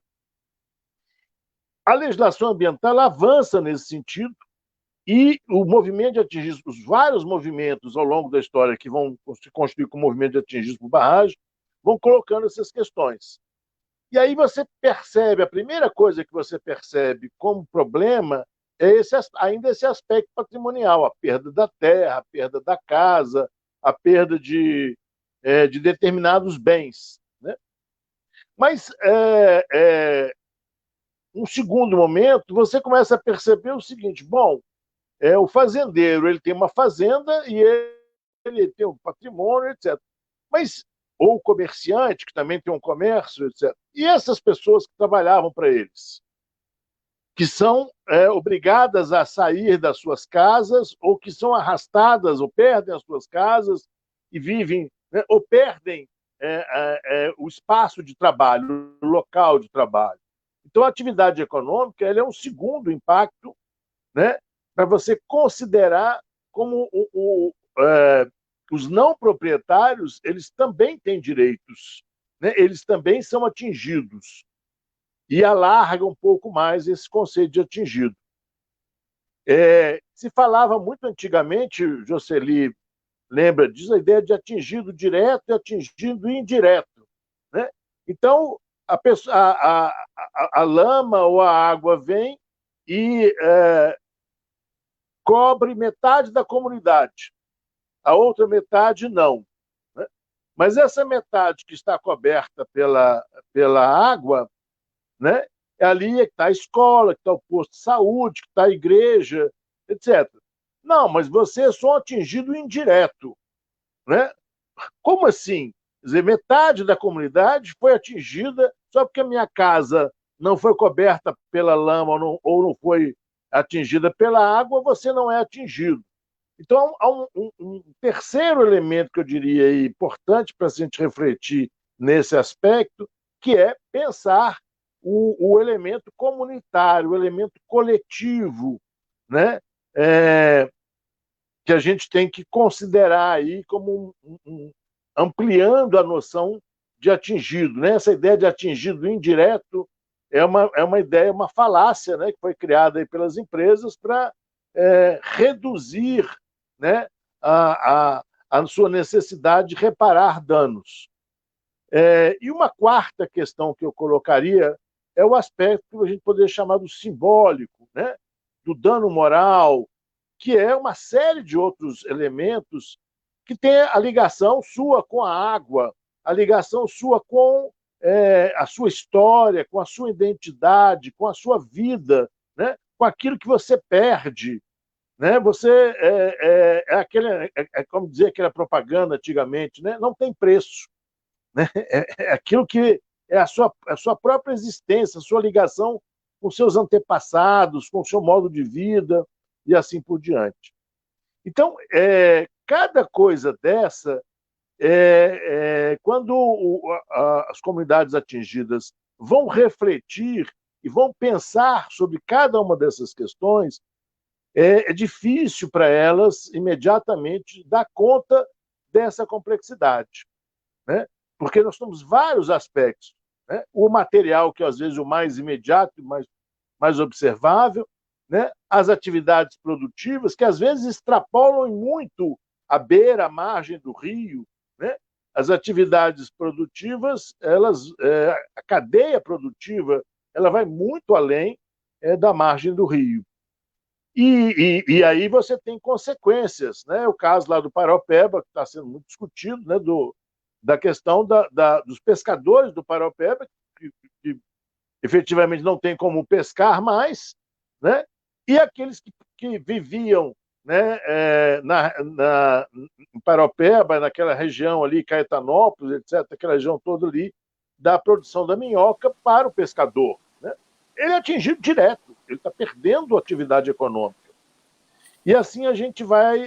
A legislação ambiental avança nesse sentido e o movimento de atingidos, os vários movimentos ao longo da história que vão se construir com o movimento de atingidos por barragem, vão colocando essas questões. E aí você percebe, a primeira coisa que você percebe como problema é ainda esse aspecto patrimonial, a perda da terra, a perda da casa, a perda de determinados bens, né? Mas, um segundo momento, você começa a perceber o seguinte: bom, o fazendeiro ele tem uma fazenda e ele tem um patrimônio, etc. Mas ou o comerciante, que também tem um comércio, etc. E essas pessoas que trabalhavam para eles, que são obrigadas a sair das suas casas, ou que são arrastadas, ou perdem as suas casas, e vivem, né, ou perdem o espaço de trabalho, o local de trabalho. Então, a atividade econômica ela é um segundo impacto, né, para você considerar como os não proprietários eles também têm direitos, né, eles também são atingidos. E alarga um pouco mais esse conceito de atingido. Se falava muito antigamente, Jocely lembra disso, a ideia de atingido direto e atingido indireto, né? Então, a lama ou a água vem e cobre metade da comunidade, a outra metade não, né? Mas essa metade que está coberta pela água, né, é ali que está a escola, que está o posto de saúde, que está a igreja, etc. Não, mas você é só atingido indireto, né? Como assim? Quer dizer, metade da comunidade foi atingida só porque a minha casa não foi coberta pela lama ou não foi atingida pela água, você não é atingido. Então, há um terceiro elemento que eu diria importante para a gente refletir nesse aspecto, que é pensar o elemento comunitário, o elemento coletivo, né? Que a gente tem que considerar aí como ampliando a noção de atingido, né? Essa ideia de atingido indireto é uma ideia, uma falácia, né, que foi criada aí pelas empresas para reduzir, né, a sua necessidade de reparar danos. E uma quarta questão que eu colocaria é o aspecto que a gente poderia chamar do simbólico, né, do dano moral, que é uma série de outros elementos que tem a ligação sua com a água, a ligação sua com a sua história, com a sua identidade, com a sua vida, né? Com aquilo que você perde. Né? Você como dizia aquela propaganda antigamente, né? Não tem preço. Né? É aquilo que é a sua própria existência, a sua ligação com seus antepassados, com o seu modo de vida e assim por diante. Então, cada coisa dessa, quando as comunidades atingidas vão refletir e vão pensar sobre cada uma dessas questões, é difícil para elas imediatamente dar conta dessa complexidade, né? Porque nós temos vários aspectos, né? O material, que às vezes é o mais imediato, mais observável, né? As atividades produtivas, que às vezes extrapolam muito a beira, a margem do rio, né? As atividades produtivas, a cadeia produtiva, ela vai muito além da margem do rio. E aí você tem consequências, né? O caso lá do Paraopeba, que está sendo muito discutido, né? Da questão dos pescadores do Paraopeba, que efetivamente não tem como pescar mais, né? E aqueles que viviam, né, em Paraopeba, naquela região ali, Caetanópolis, etc., aquela região toda ali, da produção da minhoca para o pescador. Né? Ele é atingido direto, ele está perdendo atividade econômica. E assim a gente vai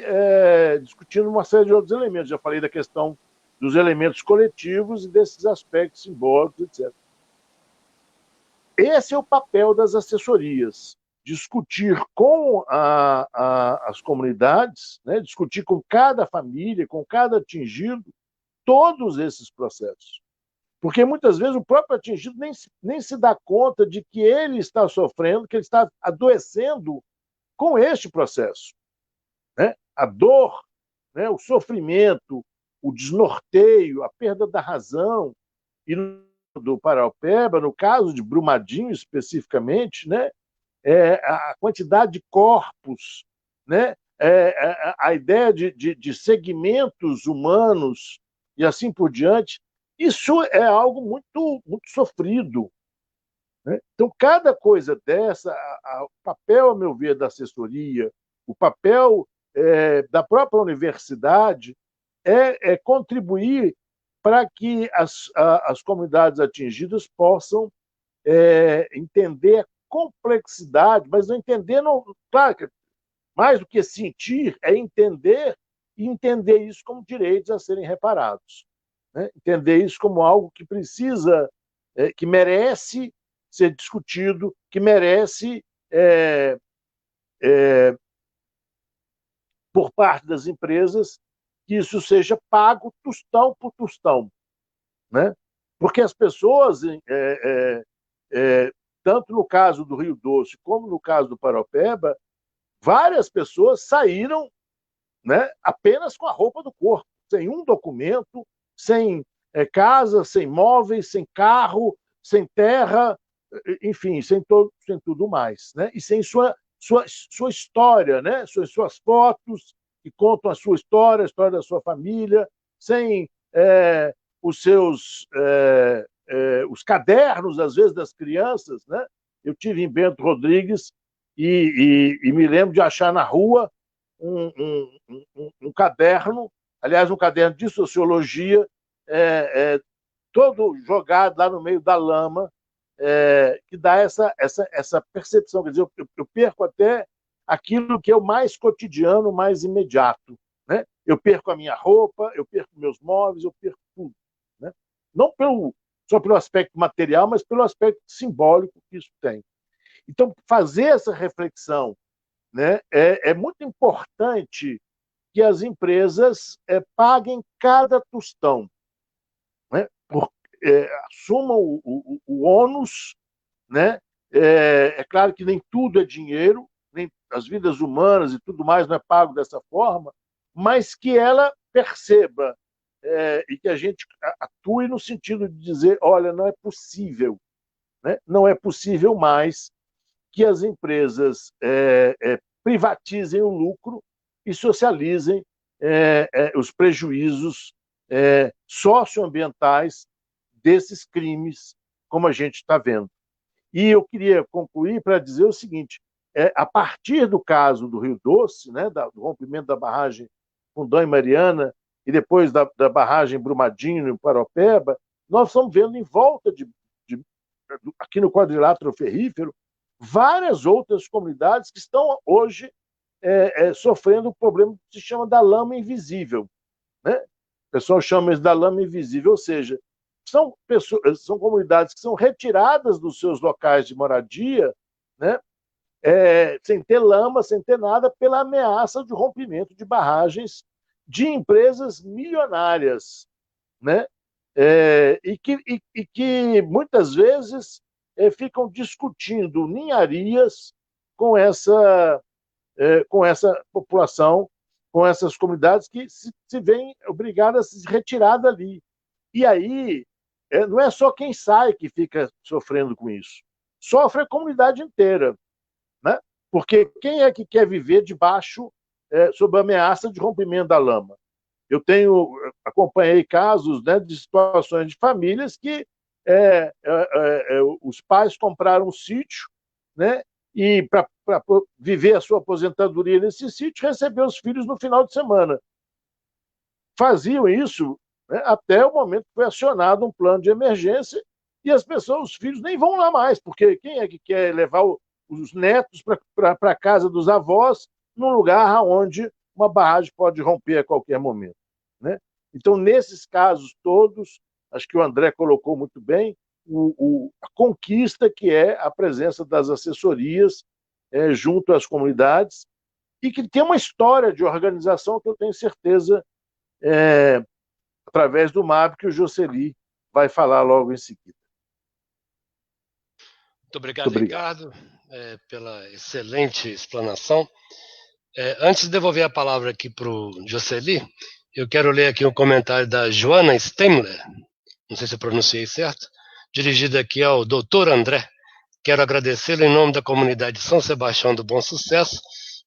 discutindo uma série de outros elementos. Já falei da questão dos elementos coletivos e desses aspectos simbólicos, etc. Esse é o papel das assessorias, discutir com as comunidades, né, discutir com cada família, com cada atingido, todos esses processos. Porque muitas vezes o próprio atingido nem se dá conta de que ele está sofrendo, que ele está adoecendo com este processo. Né? A dor, né, o sofrimento, o desnorteio, a perda da razão, e do Paraopeba, no caso de Brumadinho especificamente, né, a quantidade de corpos, né, a ideia de segmentos humanos e assim por diante, isso é algo muito, muito sofrido. Né? Então, cada coisa dessa, o papel, a meu ver, da assessoria, o papel da própria universidade é contribuir para que as comunidades atingidas possam entender a complexidade, mas não entender, claro, mais do que sentir, é entender e entender isso como direitos a serem reparados. né? Entender isso como algo que precisa, que merece ser discutido, que merece, por parte das empresas, que isso seja pago tostão por tostão, né? Porque as pessoas, tanto no caso do Rio Doce como no caso do Paraopeba, várias pessoas saíram, né, apenas com a roupa do corpo, sem um documento, sem casa, sem móveis, sem carro, sem terra, enfim, sem tudo mais, né? E sem sua história, né? Suas fotos que contam a sua história, a história da sua família, sem os seus os cadernos, às vezes, das crianças, né? Eu tive em Bento Rodrigues e me lembro de achar na rua um caderno, aliás, um caderno de sociologia, todo jogado lá no meio da lama, que dá essa percepção. Quer dizer, eu perco até aquilo que é o mais cotidiano, mais imediato, né? Eu perco a minha roupa, eu perco meus móveis, eu perco tudo, né? Não só pelo aspecto material, mas pelo aspecto simbólico que isso tem. Então, fazer essa reflexão, né, é muito importante que as empresas paguem cada tostão, né? Assumam o ônus, né? É claro que nem tudo é dinheiro, nem as vidas humanas e tudo mais não é pago dessa forma, mas que ela perceba e que a gente atue no sentido de dizer, olha, não é possível, né? Não é possível mais que as empresas privatizem o lucro e socializem os prejuízos socioambientais desses crimes, como a gente está vendo. E eu queria concluir para dizer o seguinte, a partir do caso do Rio Doce, né, do rompimento da barragem Fundão e Mariana, e depois da barragem Brumadinho e Paraopeba, nós estamos vendo em volta aqui no quadrilátero ferrífero, várias outras comunidades que estão hoje sofrendo um problema que se chama da lama invisível, né? O pessoal chama isso da lama invisível, ou seja, são comunidades que são retiradas dos seus locais de moradia, né? Sem ter lama, sem ter nada, pela ameaça de rompimento de barragens de empresas milionárias, né? E que muitas vezes ficam discutindo ninharias com essa população, com essas comunidades que se veem obrigadas a se retirar dali. E aí, não é só quem sai que fica sofrendo com isso. Sofre a comunidade inteira, né? Porque quem é que quer viver debaixo, sob a ameaça de rompimento da lama? Eu acompanhei casos, né, de situações de famílias que os pais compraram um sítio, né, e para viver a sua aposentadoria nesse sítio, receber os filhos no final de semana. Faziam isso, né, até o momento que foi acionado um plano de emergência e os filhos nem vão lá mais, porque quem é que quer levar os netos para a casa dos avós num lugar onde uma barragem pode romper a qualquer momento, né? Então, nesses casos todos, acho que o André colocou muito bem, a conquista que é a presença das assessorias junto às comunidades e que tem uma história de organização que eu tenho certeza, através do MAB, que o Jocely vai falar logo em seguida. Muito obrigado, Ricardo, pela excelente explanação. Antes de devolver a palavra aqui para o Jocely, eu quero ler aqui um comentário da Joana Stemler, não sei se eu pronunciei certo, dirigido aqui ao doutor André. Quero agradecê-lo em nome da comunidade de São Sebastião do Bom Sucesso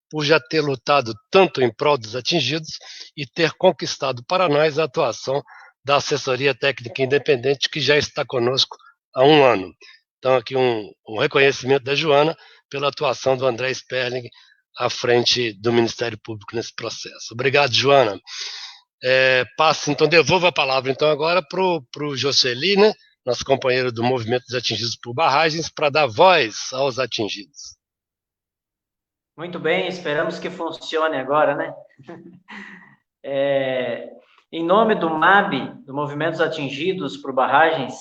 por já ter lutado tanto em prol dos atingidos e ter conquistado para nós a atuação da assessoria técnica independente que já está conosco há 1 ano. Então, aqui um reconhecimento da Joana pela atuação do André Sperling à frente do Ministério Público nesse processo. Obrigado, Joana. Então, devolvo a palavra então agora para o Jocely, né, nosso companheiro do Movimento dos Atingidos por Barragens, para dar voz aos atingidos. Muito bem, esperamos que funcione agora, né? Em nome do MAB, do Movimentos Atingidos por Barragens,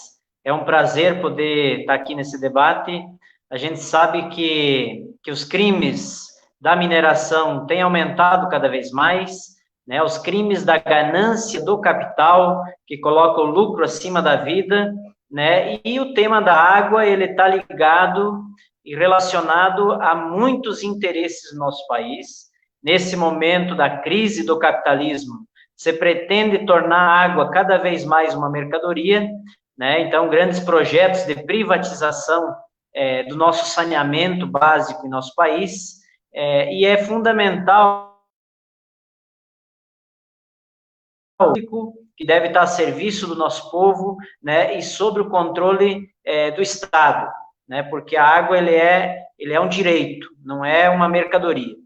é um prazer poder estar aqui nesse debate. A gente sabe que os crimes da mineração têm aumentado cada vez mais, né? Os crimes da ganância do capital, que coloca o lucro acima da vida, né? E o tema da água, ele está ligado e relacionado a muitos interesses no nosso país. Nesse momento da crise do capitalismo, você pretende tornar a água cada vez mais uma mercadoria, né? Então, grandes projetos de privatização do nosso saneamento básico em nosso país, e é fundamental que deve estar a serviço do nosso povo, né, e sob o controle do Estado, né, porque a água ele é um direito, não é uma mercadoria.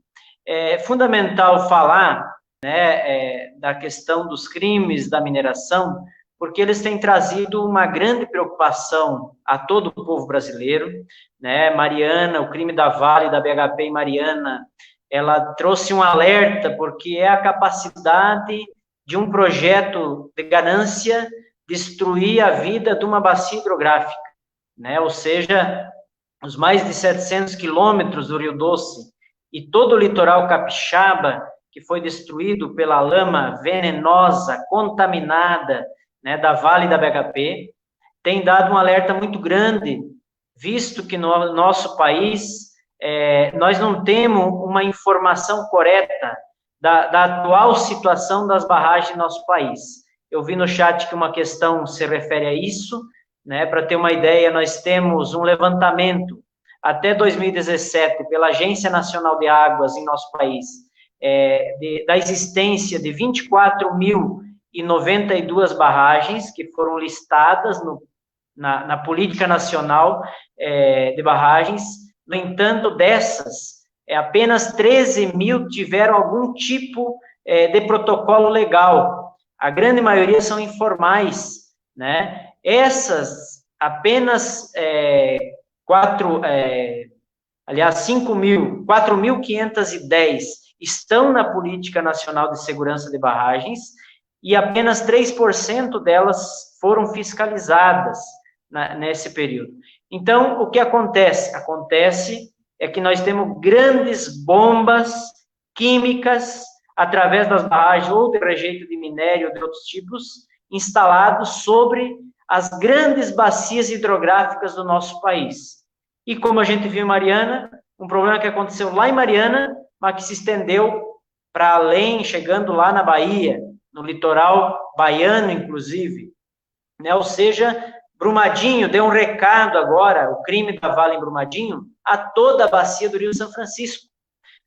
É fundamental falar, né, da questão dos crimes da mineração, porque eles têm trazido uma grande preocupação a todo o povo brasileiro, né? Mariana, o crime da Vale, da BHP em Mariana, ela trouxe um alerta, porque é a capacidade de um projeto de ganância destruir a vida de uma bacia hidrográfica, né? Ou seja, os mais de 700 quilômetros do Rio Doce e todo o litoral capixaba, que foi destruído pela lama venenosa, contaminada, né, da Vale e da BHP, tem dado um alerta muito grande, visto que no nosso país nós não temos uma informação correta da atual situação das barragens no nosso país. Eu vi no chat que uma questão se refere a isso, né? Para ter uma ideia, nós temos um levantamento até 2017 pela Agência Nacional de Águas em nosso país, da existência de 24.092 barragens que foram listadas na Política Nacional de Barragens. No entanto, dessas, apenas 13 mil tiveram algum tipo de protocolo legal. A grande maioria são informais, né? Essas, apenas 4.510 estão na Política Nacional de Segurança de Barragens e apenas 3% delas foram fiscalizadas nesse período. Então, o que acontece? Acontece que nós temos grandes bombas químicas através das barragens ou de rejeito de minério ou de outros tipos instalados sobre as grandes bacias hidrográficas do nosso país. E como a gente viu em Mariana, um problema que aconteceu lá em Mariana, mas que se estendeu para além, chegando lá na Bahia, no litoral baiano, inclusive, né? Ou seja, Brumadinho deu um recado agora, o crime da Vale em Brumadinho, a toda a bacia do Rio São Francisco,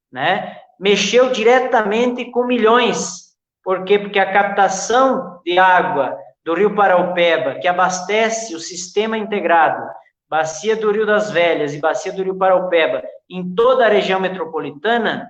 né? Mexeu diretamente com milhões. Por quê? Porque a captação de água do Rio Paraupeba, que abastece o sistema integrado, bacia do Rio das Velhas e bacia do Rio Paraupeba, em toda a região metropolitana,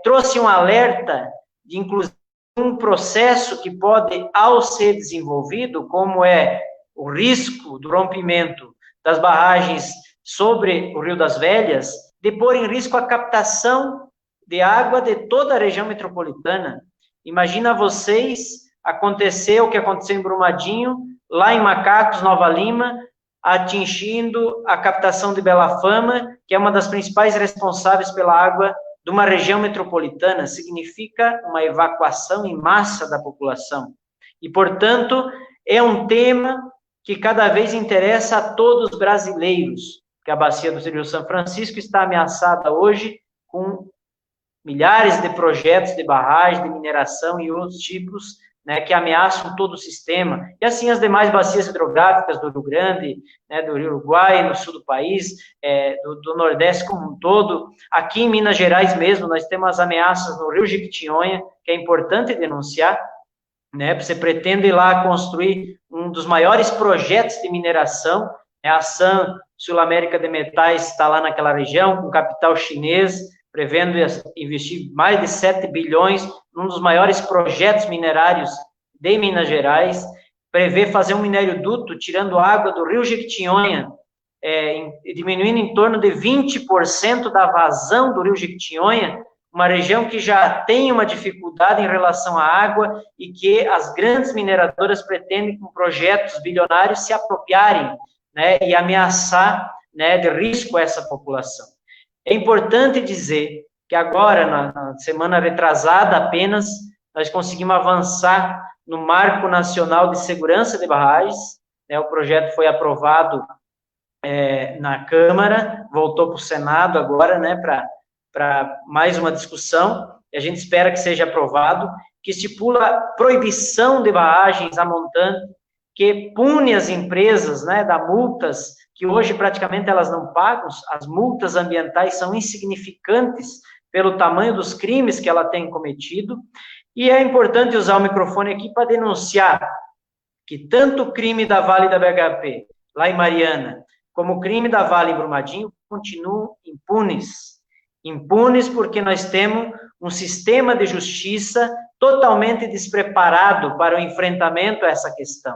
trouxe um alerta de, inclusive, um processo que pode, ao ser desenvolvido, como é o risco do rompimento das barragens sobre o Rio das Velhas, de pôr em risco a captação de água de toda a região metropolitana. Imagina vocês acontecer o que aconteceu em Brumadinho, lá em Macacos, Nova Lima, atingindo a captação de Bela Fama, que é uma das principais responsáveis pela água de uma região metropolitana, significa uma evacuação em massa da população. E, portanto, é um tema que cada vez interessa a todos os brasileiros, que a bacia do Rio São Francisco está ameaçada hoje com milhares de projetos de barragem, de mineração e outros tipos, né, que ameaçam todo o sistema, e assim as demais bacias hidrográficas do Rio Grande, né, do Rio Uruguai, no sul do país, do Nordeste como um todo. Aqui em Minas Gerais mesmo, nós temos as ameaças no Rio Jequitinhonha, que é importante denunciar, né? Você pretende lá construir um dos maiores projetos de mineração, a SAM, Sul América de Metais, está lá naquela região, com capital chinês, prevendo investir mais de 7 bilhões num dos maiores projetos minerários de Minas Gerais, prevê fazer um minério duto, tirando água do Rio Jequitinhonha, diminuindo em torno de 20% da vazão do Rio Jequitinhonha, uma região que já tem uma dificuldade em relação à água e que as grandes mineradoras pretendem, com projetos bilionários, se apropriarem, né, e ameaçar, né, de risco essa população. É importante dizer que agora, na semana retrasada apenas, nós conseguimos avançar no Marco Nacional de Segurança de Barragens, né, o projeto foi aprovado na Câmara, voltou para o Senado agora, né, para mais uma discussão, e a gente espera que seja aprovado, que estipula proibição de barragens a montante, que pune as empresas, né, da multas, que hoje praticamente elas não pagam, as multas ambientais são insignificantes pelo tamanho dos crimes que ela tem cometido, e é importante usar o microfone aqui para denunciar que tanto o crime da Vale da BHP, lá em Mariana, como o crime da Vale em Brumadinho, continuam impunes. Impunes porque nós temos um sistema de justiça totalmente despreparado para o enfrentamento a essa questão.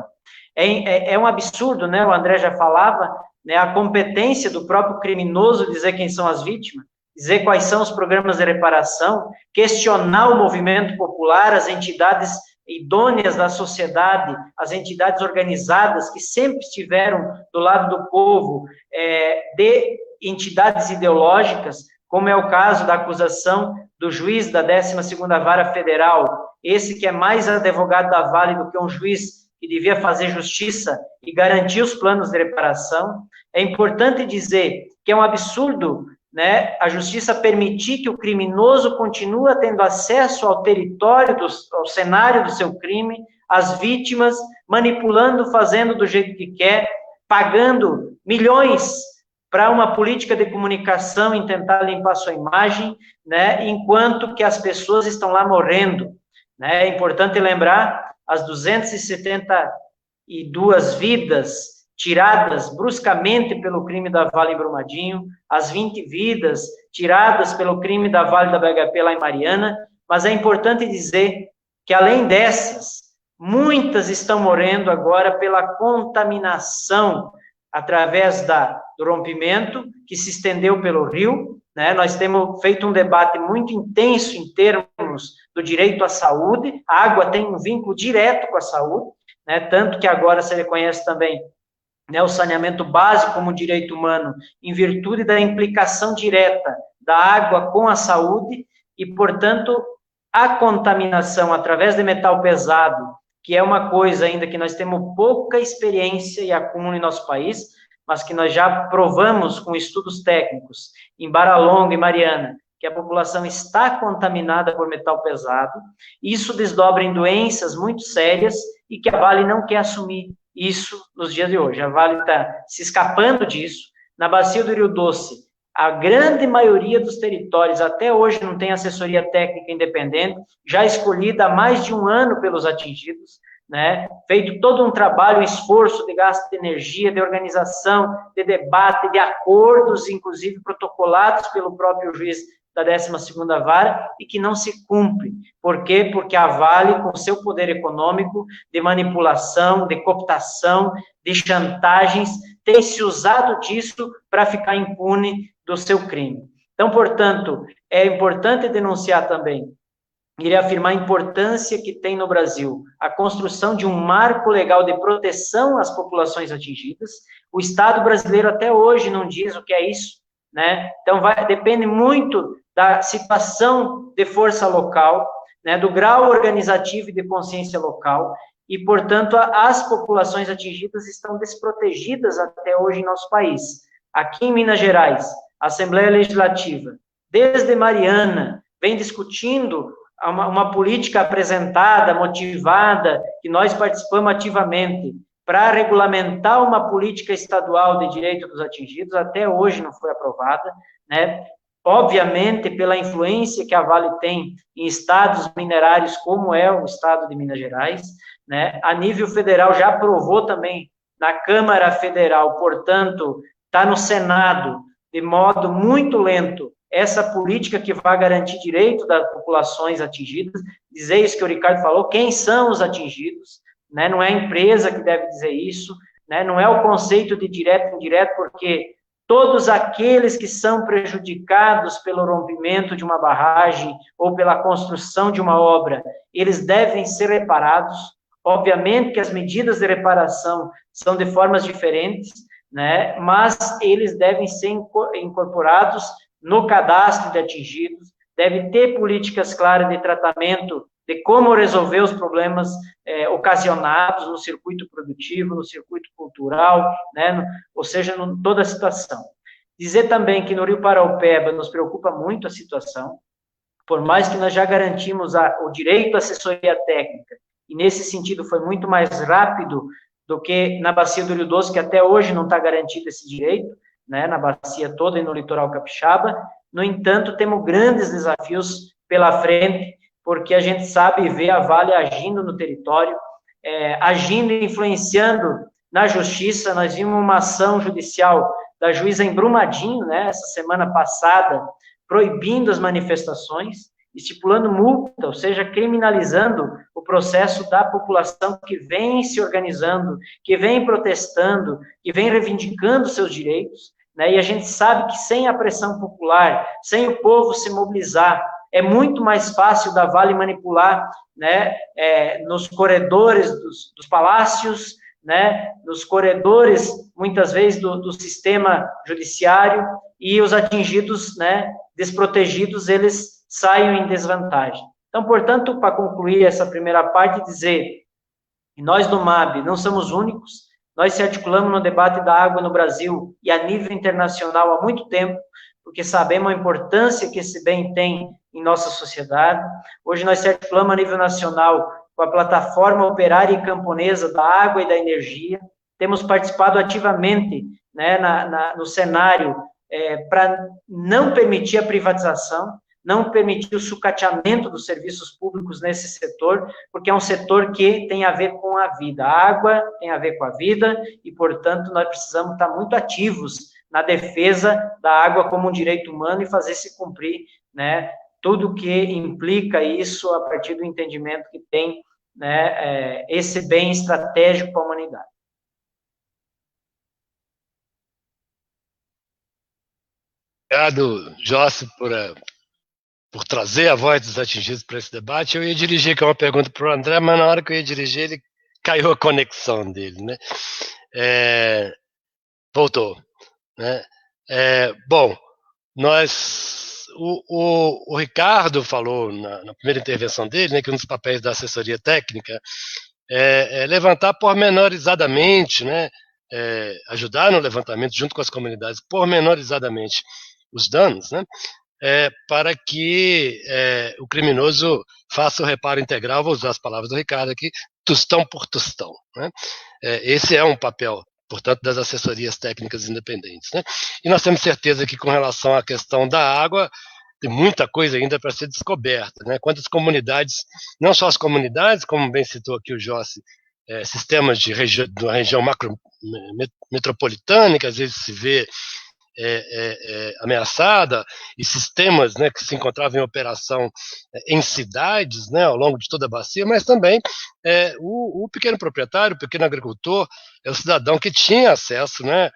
É um absurdo, né? O André já falava, né? A competência do próprio criminoso dizer quem são as vítimas, dizer quais são os programas de reparação, questionar o movimento popular, as entidades idôneas da sociedade, as entidades organizadas que sempre estiveram do lado do povo, de entidades ideológicas, como é o caso da acusação do juiz da 12ª Vara Federal, esse que é mais advogado da Vale do que um juiz que devia fazer justiça e garantir os planos de reparação. É importante dizer que é um absurdo, né, a justiça permitir que o criminoso continue tendo acesso ao território, ao cenário do seu crime, as vítimas, manipulando, fazendo do jeito que quer, pagando milhões para uma política de comunicação em tentar limpar sua imagem, né, enquanto que as pessoas estão lá morrendo, né? É importante lembrar as 272 vidas tiradas bruscamente pelo crime da Vale em Brumadinho, as 20 vidas tiradas pelo crime da Vale da BHP lá em Mariana, mas é importante dizer que, além dessas, muitas estão morrendo agora pela contaminação através do rompimento, que se estendeu pelo rio, né? Nós temos feito um debate muito intenso em termos do direito à saúde, a água tem um vínculo direto com a saúde, né? Tanto que agora se reconhece também, né, o saneamento básico como direito humano, em virtude da implicação direta da água com a saúde, e, portanto, a contaminação através de metal pesado, que é uma coisa ainda que nós temos pouca experiência e acúmulo em nosso país, mas que nós já provamos com estudos técnicos em Barra Longa e Mariana, que a população está contaminada por metal pesado, isso desdobra em doenças muito sérias e que a Vale não quer assumir isso nos dias de hoje. A Vale está se escapando disso. Na bacia do Rio Doce, a grande maioria dos territórios até hoje não tem assessoria técnica independente, já escolhida há mais de um ano pelos atingidos, né? Feito todo um trabalho, um esforço de gasto de energia, de organização, de debate, de acordos, inclusive protocolados pelo próprio juiz da 12ª Vara, e que não se cumpre. Por quê? Porque a Vale, com seu poder econômico, de manipulação, de cooptação, de chantagens, tem se usado disso para ficar impune do seu crime. Então, portanto, é importante denunciar também, e reafirmar a importância que tem no Brasil a construção de um marco legal de proteção às populações atingidas. O Estado brasileiro até hoje não diz o que é isso, né? Então, depende muito da situação de força local, né, do grau organizativo e de consciência local, e, portanto, as populações atingidas estão desprotegidas até hoje em nosso país. Aqui em Minas Gerais, a Assembleia Legislativa, desde Mariana, vem discutindo uma política apresentada, motivada, que nós participamos ativamente, para regulamentar uma política estadual de direito dos atingidos, até hoje não foi aprovada, né? Obviamente, pela influência que a Vale tem em estados minerários, como é o estado de Minas Gerais, né? A nível federal já aprovou também na Câmara Federal, portanto, está no Senado, de modo muito lento, essa política que vai garantir direito das populações atingidas, dizer isso que o Ricardo falou, quem são os atingidos, né? Não é a empresa que deve dizer isso, né? Não é o conceito de direto e indireto, porque todos aqueles que são prejudicados pelo rompimento de uma barragem ou pela construção de uma obra, eles devem ser reparados. Obviamente que as medidas de reparação são de formas diferentes, né? Mas eles devem ser incorporados no cadastro de atingidos, deve ter políticas claras de tratamento, de como resolver os problemas ocasionados no circuito produtivo, no circuito cultural, né? Ou seja, em toda a situação. Dizer também que no Rio Paraupeba nos preocupa muito a situação, por mais que nós já garantimos o direito à assessoria técnica, e nesse sentido foi muito mais rápido do que na bacia do Rio Doce, que até hoje não está garantido esse direito, né, na bacia toda e no litoral capixaba. No entanto, temos grandes desafios pela frente, porque a gente sabe e vê a Vale agindo no território, agindo e influenciando na justiça. Nós vimos uma ação judicial da juíza em Brumadinho, né, essa semana passada, proibindo as manifestações, estipulando multa, ou seja, criminalizando o processo da população que vem se organizando, que vem protestando, que vem reivindicando seus direitos, né? E a gente sabe que sem a pressão popular, sem o povo se mobilizar, é muito mais fácil da Vale manipular, né, nos corredores dos palácios, né, nos corredores, muitas vezes, do sistema judiciário, e os atingidos, né, desprotegidos, eles saiam em desvantagem. Então, portanto, para concluir essa primeira parte, dizer que nós do MAB não somos únicos, nós se articulamos no debate da água no Brasil e a nível internacional há muito tempo, porque sabemos a importância que esse bem tem em nossa sociedade. Hoje nós se articulamos a nível nacional com a plataforma operária e camponesa da água e da energia, temos participado ativamente, né, no cenário para não permitir a privatização, não permitir o sucateamento dos serviços públicos nesse setor, porque é um setor que tem a ver com a vida. A água tem a ver com a vida e, portanto, nós precisamos estar muito ativos na defesa da água como um direito humano e fazer se cumprir, né, tudo que implica isso a partir do entendimento que tem, né, esse bem estratégico para a humanidade. Obrigado, Jossi, por trazer a voz dos atingidos para esse debate. Eu ia dirigir aqui uma pergunta para o André, mas na hora que eu ia dirigir, ele caiu a conexão dele, né? Voltou, né? Bom, o Ricardo falou na primeira intervenção dele, né, que um dos papéis da assessoria técnica é levantar pormenorizadamente, né, ajudar no levantamento junto com as comunidades pormenorizadamente os danos, né, para que o criminoso faça o reparo integral, vou usar as palavras do Ricardo aqui, tostão por tostão, né? Esse é um papel, portanto, das assessorias técnicas independentes, né? E nós temos certeza que, com relação à questão da água, tem muita coisa ainda para ser descoberta, né? Quantas comunidades, não só as comunidades, como bem citou aqui o Jossi, sistemas de uma região metropolitana, que às vezes se vê ameaçada, e sistemas, né, que se encontravam em operação em cidades, né, ao longo de toda a bacia, mas também o pequeno proprietário, o pequeno agricultor, é o cidadão que tinha acesso, né,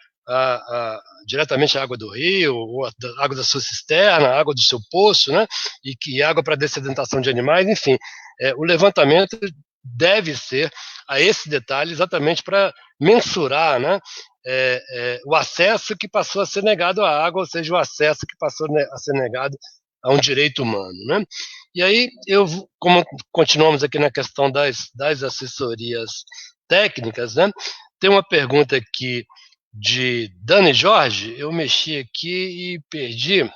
diretamente à água do rio, ou à água da sua cisterna, à água do seu poço, né, e água para dessedentação de animais, enfim. O levantamento deve ser a esse detalhe exatamente para mensurar, né, o acesso que passou a ser negado à água, ou seja, o acesso que passou a ser negado a um direito humano, né? E aí, como continuamos aqui na questão das assessorias técnicas, né, tem uma pergunta aqui de Dani Jorge, eu mexi aqui e perdi,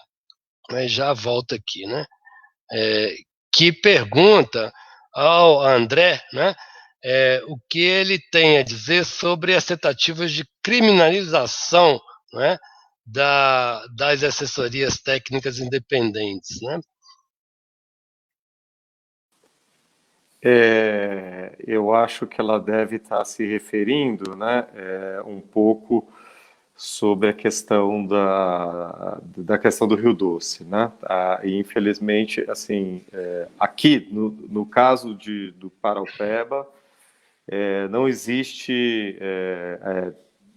mas já volto aqui, né? Que pergunta ao André, né, o que ele tem a dizer sobre as tentativas de criminalização, né, das assessorias técnicas independentes, né? Eu acho que ela deve estar se referindo, né, um pouco sobre a questão da questão do Rio Doce, né? E infelizmente, assim, aqui no caso do Paraupeba, não existe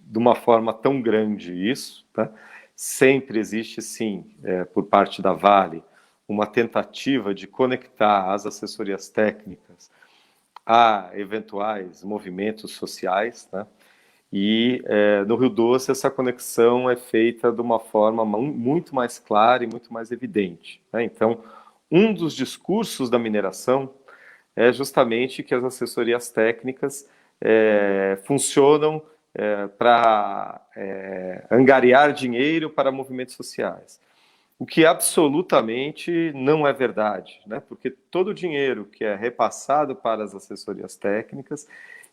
de uma forma tão grande isso, tá? Sempre existe, sim, por parte da Vale, uma tentativa de conectar as assessorias técnicas a eventuais movimentos sociais, né? E no Rio Doce essa conexão é feita de uma forma muito mais clara e muito mais evidente, né? Então, um dos discursos da mineração é justamente que as assessorias técnicas funcionam para angariar dinheiro para movimentos sociais. O que absolutamente não é verdade, né? Porque todo o dinheiro que é repassado para as assessorias técnicas,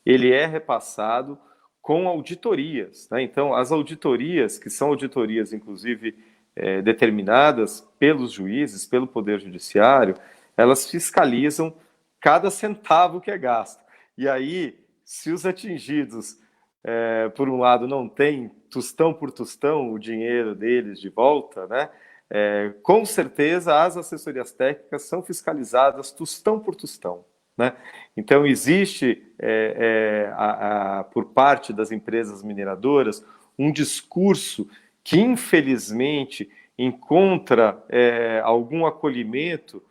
ele é repassado com auditorias, né? Então, as auditorias, que são auditorias, inclusive, determinadas pelos juízes, pelo Poder Judiciário, elas fiscalizam cada centavo que é gasto. E aí, se os atingidos, por um lado, não têm tostão por tostão o dinheiro deles de volta, né? Com certeza as assessorias técnicas são fiscalizadas tostão por tostão, né? Então existe por parte das empresas mineradoras um discurso que infelizmente encontra algum acolhimento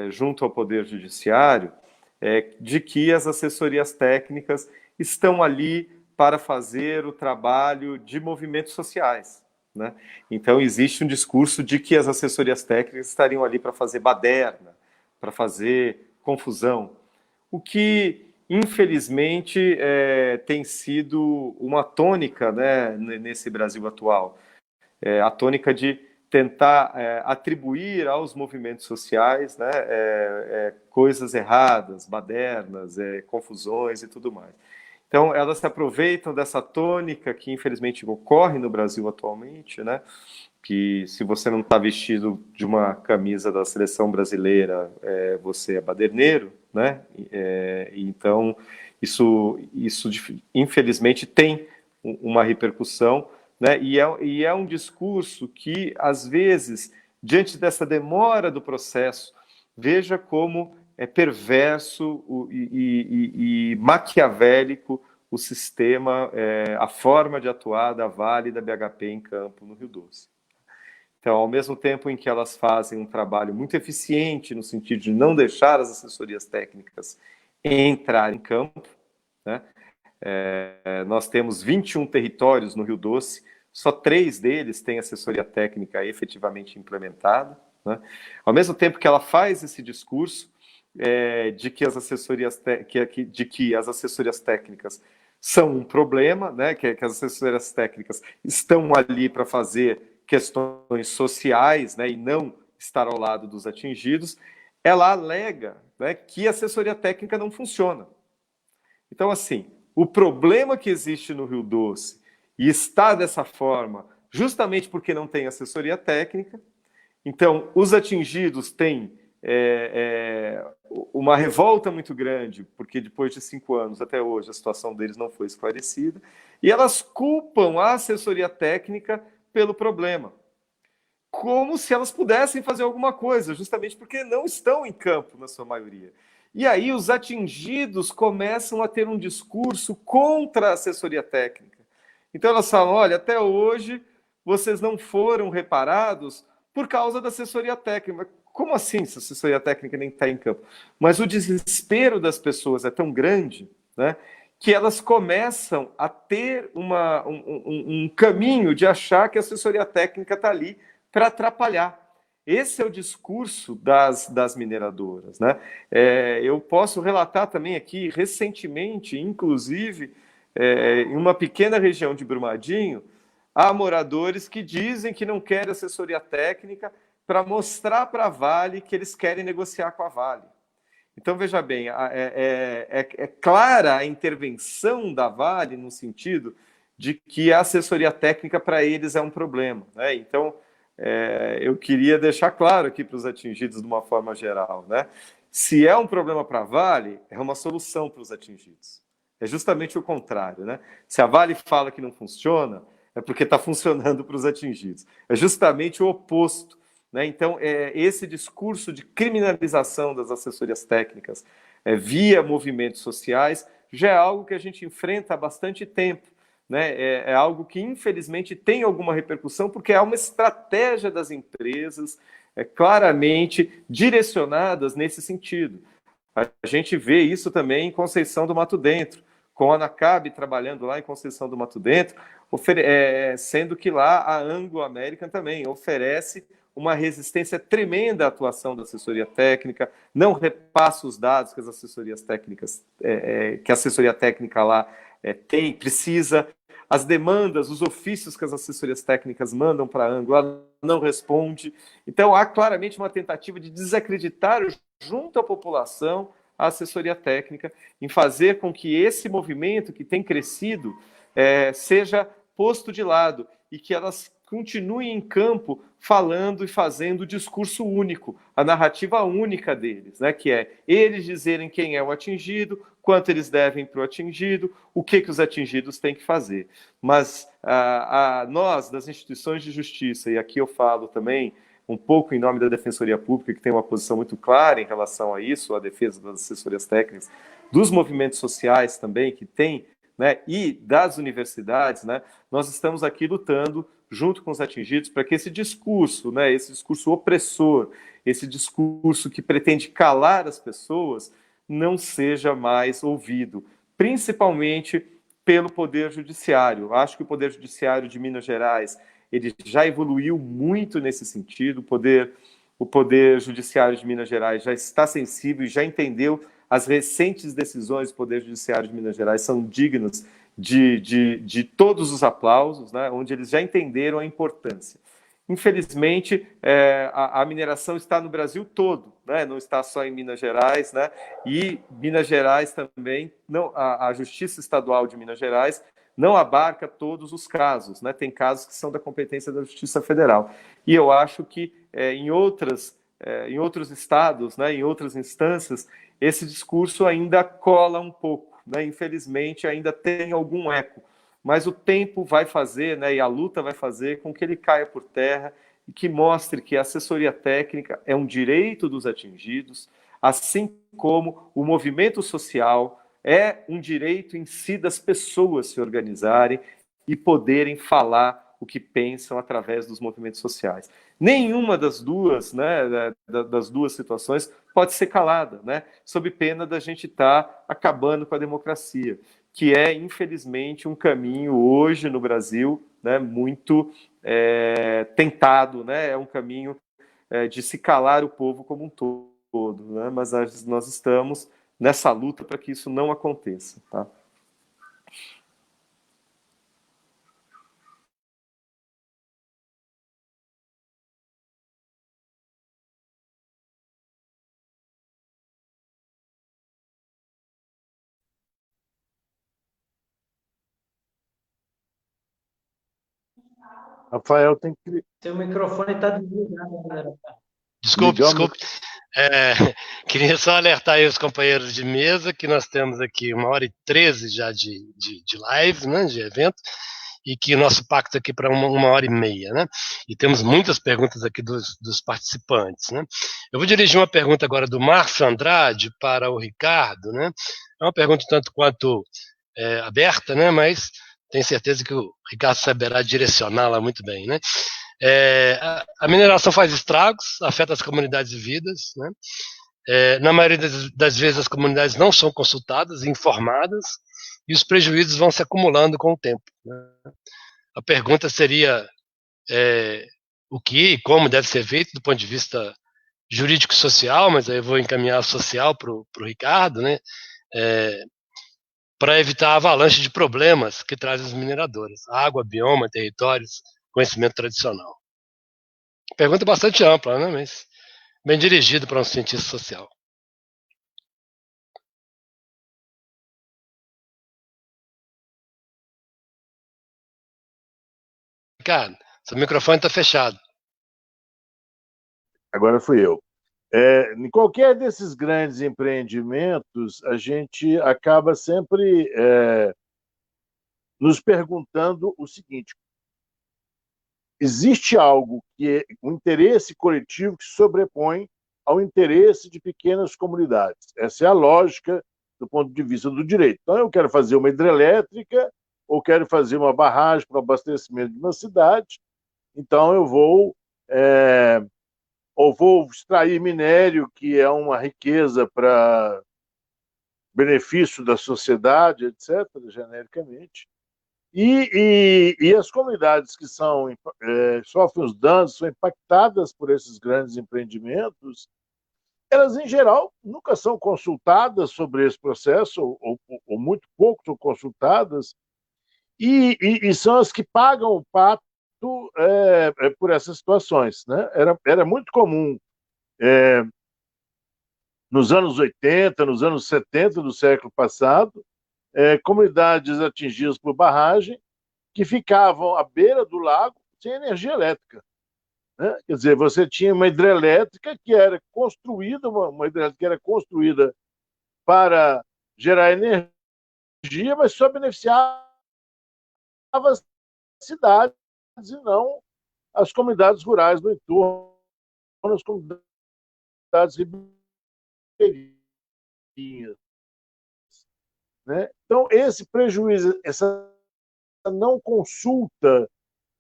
junto ao Poder Judiciário, de que as assessorias técnicas estão ali para fazer o trabalho de movimentos sociais, né? Então existe um discurso de que as assessorias técnicas estariam ali para fazer baderna, para fazer confusão, o que infelizmente tem sido uma tônica, né, nesse Brasil atual, a tônica de tentar atribuir aos movimentos sociais, né, coisas erradas, badernas, confusões e tudo mais. Então, elas se aproveitam dessa tônica que, infelizmente, ocorre no Brasil atualmente, né? Que se você não está vestido de uma camisa da seleção brasileira, você é baderneiro, né? Então, isso, infelizmente, tem uma repercussão, né? E é um discurso que, às vezes, diante dessa demora do processo, veja como é perverso e maquiavélico o sistema, a forma de atuar da Vale e da BHP em campo no Rio Doce. Então, ao mesmo tempo em que elas fazem um trabalho muito eficiente no sentido de não deixar as assessorias técnicas entrar em campo, né? Nós temos 21 territórios no Rio Doce, só 3 deles têm assessoria técnica efetivamente implementada, né? Ao mesmo tempo que ela faz esse discurso, de que as assessorias técnicas são um problema, né? Que as assessorias técnicas estão ali para fazer questões sociais, né? E não estar ao lado dos atingidos. Ela alega, né, que a assessoria técnica não funciona. Então, assim, o problema que existe no Rio Doce e está dessa forma justamente porque não tem assessoria técnica. Então, os atingidos têm uma revolta muito grande, porque depois de 5 anos até hoje a situação deles não foi esclarecida, e elas culpam a assessoria técnica pelo problema, como se elas pudessem fazer alguma coisa, justamente porque não estão em campo na sua maioria. E aí os atingidos começam a ter um discurso contra a assessoria técnica. Então elas falam, olha, até hoje vocês não foram reparados por causa da assessoria técnica. Como assim, se a assessoria técnica nem está em campo? Mas o desespero das pessoas é tão grande, né, que elas começam a ter um caminho de achar que a assessoria técnica está ali para atrapalhar. Esse é o discurso das mineradoras, né? Eu posso relatar também aqui, recentemente, inclusive, em uma pequena região de Brumadinho, há moradores que dizem que não querem assessoria técnica para mostrar para a Vale que eles querem negociar com a Vale. Então, veja bem, é clara a intervenção da Vale no sentido de que a assessoria técnica para eles é um problema, né? Então, eu queria deixar claro aqui para os atingidos de uma forma geral, né? Se é um problema para a Vale, é uma solução para os atingidos. É justamente o contrário, né? Se a Vale fala que não funciona, é porque está funcionando para os atingidos. É justamente o oposto, né? Então, esse discurso de criminalização das assessorias técnicas via movimentos sociais já é algo que a gente enfrenta há bastante tempo, né, é algo que, infelizmente, tem alguma repercussão, porque é uma estratégia das empresas claramente direcionadas nesse sentido. A gente vê isso também em Conceição do Mato Dentro, com a Anacabe trabalhando lá em Conceição do Mato Dentro, sendo que lá a Anglo American também oferece uma resistência tremenda à atuação da assessoria técnica, não repassa os dados que as assessorias técnicas, que a assessoria técnica lá precisa, as demandas, os ofícios que as assessorias técnicas mandam para a Anglo, ela não responde. Então, há claramente uma tentativa de desacreditar junto à população a assessoria técnica, em fazer com que esse movimento que tem crescido seja posto de lado e que elas continuem em campo falando e fazendo o discurso único, a narrativa única deles, né, que é eles dizerem quem é o atingido, quanto eles devem para o atingido, o que os atingidos têm que fazer. Mas nós, das instituições de justiça, e aqui eu falo também um pouco em nome da Defensoria Pública, que tem uma posição muito clara em relação a isso, a defesa das assessorias técnicas, dos movimentos sociais também, que tem, né, e das universidades, né, nós estamos aqui lutando junto com os atingidos para que esse discurso, né, esse discurso opressor, esse discurso que pretende calar as pessoas, não seja mais ouvido, principalmente pelo Poder Judiciário. Acho que o Poder Judiciário de Minas Gerais ele já evoluiu muito nesse sentido, o Poder Judiciário de Minas Gerais já está sensível e já entendeu as recentes decisões do Poder Judiciário de Minas Gerais são dignas de todos os aplausos, né, onde eles já entenderam a importância. Infelizmente, a mineração está no Brasil todo, né, não está só em Minas Gerais, né, e Minas Gerais também, a Justiça Estadual de Minas Gerais não abarca todos os casos, né, tem casos que são da competência da Justiça Federal. E eu acho que em outros estados, né, em outras instâncias, esse discurso ainda cola um pouco, né, infelizmente ainda tem algum eco. Mas o tempo vai fazer, né, e a luta vai fazer com que ele caia por terra e que mostre que a assessoria técnica é um direito dos atingidos, assim como o movimento social é um direito em si das pessoas se organizarem e poderem falar o que pensam através dos movimentos sociais. Nenhuma das duas, né, das duas situações pode ser calada, né, sob pena da gente estar acabando com a democracia, que é, infelizmente, um caminho hoje no Brasil, né, muito tentado, né, é um caminho de se calar o povo como um todo, né, mas nós estamos nessa luta para que isso não aconteça. Tá? Rafael tem que. Seu microfone está desligado, galera. Desculpe. Queria só alertar aí os companheiros de mesa que nós temos aqui 1h13 já de live, né, de evento, e que o nosso pacto aqui para 1h30, né? E temos muitas perguntas aqui dos participantes, né? Eu vou dirigir uma pergunta agora do Márcio Andrade para o Ricardo, né? É uma pergunta tanto quanto aberta, né? Mas tenho certeza que o Ricardo saberá direcioná-la muito bem, né? A mineração faz estragos, afeta as comunidades e vidas, né? Na maioria das vezes as comunidades não são consultadas, informadas, e os prejuízos vão se acumulando com o tempo, né? A pergunta seria o que e como deve ser feito do ponto de vista jurídico-social, mas aí eu vou encaminhar social para o Ricardo, né? Para evitar a avalanche de problemas que trazem as mineradoras: água, bioma, territórios, conhecimento tradicional. Pergunta bastante ampla, né? Mas bem dirigido para um cientista social. Ricardo, seu microfone está fechado. Agora fui eu. Em qualquer desses grandes empreendimentos, a gente acaba sempre nos perguntando o seguinte: existe algo que é um interesse coletivo que se sobrepõe ao interesse de pequenas comunidades. Essa é a lógica do ponto de vista do direito. Então, eu quero fazer uma hidrelétrica ou quero fazer uma barragem para abastecimento de uma cidade, então eu vou ou vou extrair minério, que é uma riqueza para benefício da sociedade, etc., genericamente. E as comunidades que sofrem os danos, são impactadas por esses grandes empreendimentos, elas, em geral, nunca são consultadas sobre esse processo, ou muito pouco são consultadas, e são as que pagam o pato por essas situações. Né? Era muito comum, nos anos 80, nos anos 70 do século passado, comunidades atingidas por barragem que ficavam à beira do lago sem energia elétrica. Né? Quer dizer, você tinha uma hidrelétrica que era construída, uma hidrelétrica que era construída para gerar energia, mas só beneficiava as cidades e não as comunidades rurais do entorno, as comunidades ribeirinhas. Né? Então, esse prejuízo, essa não consulta,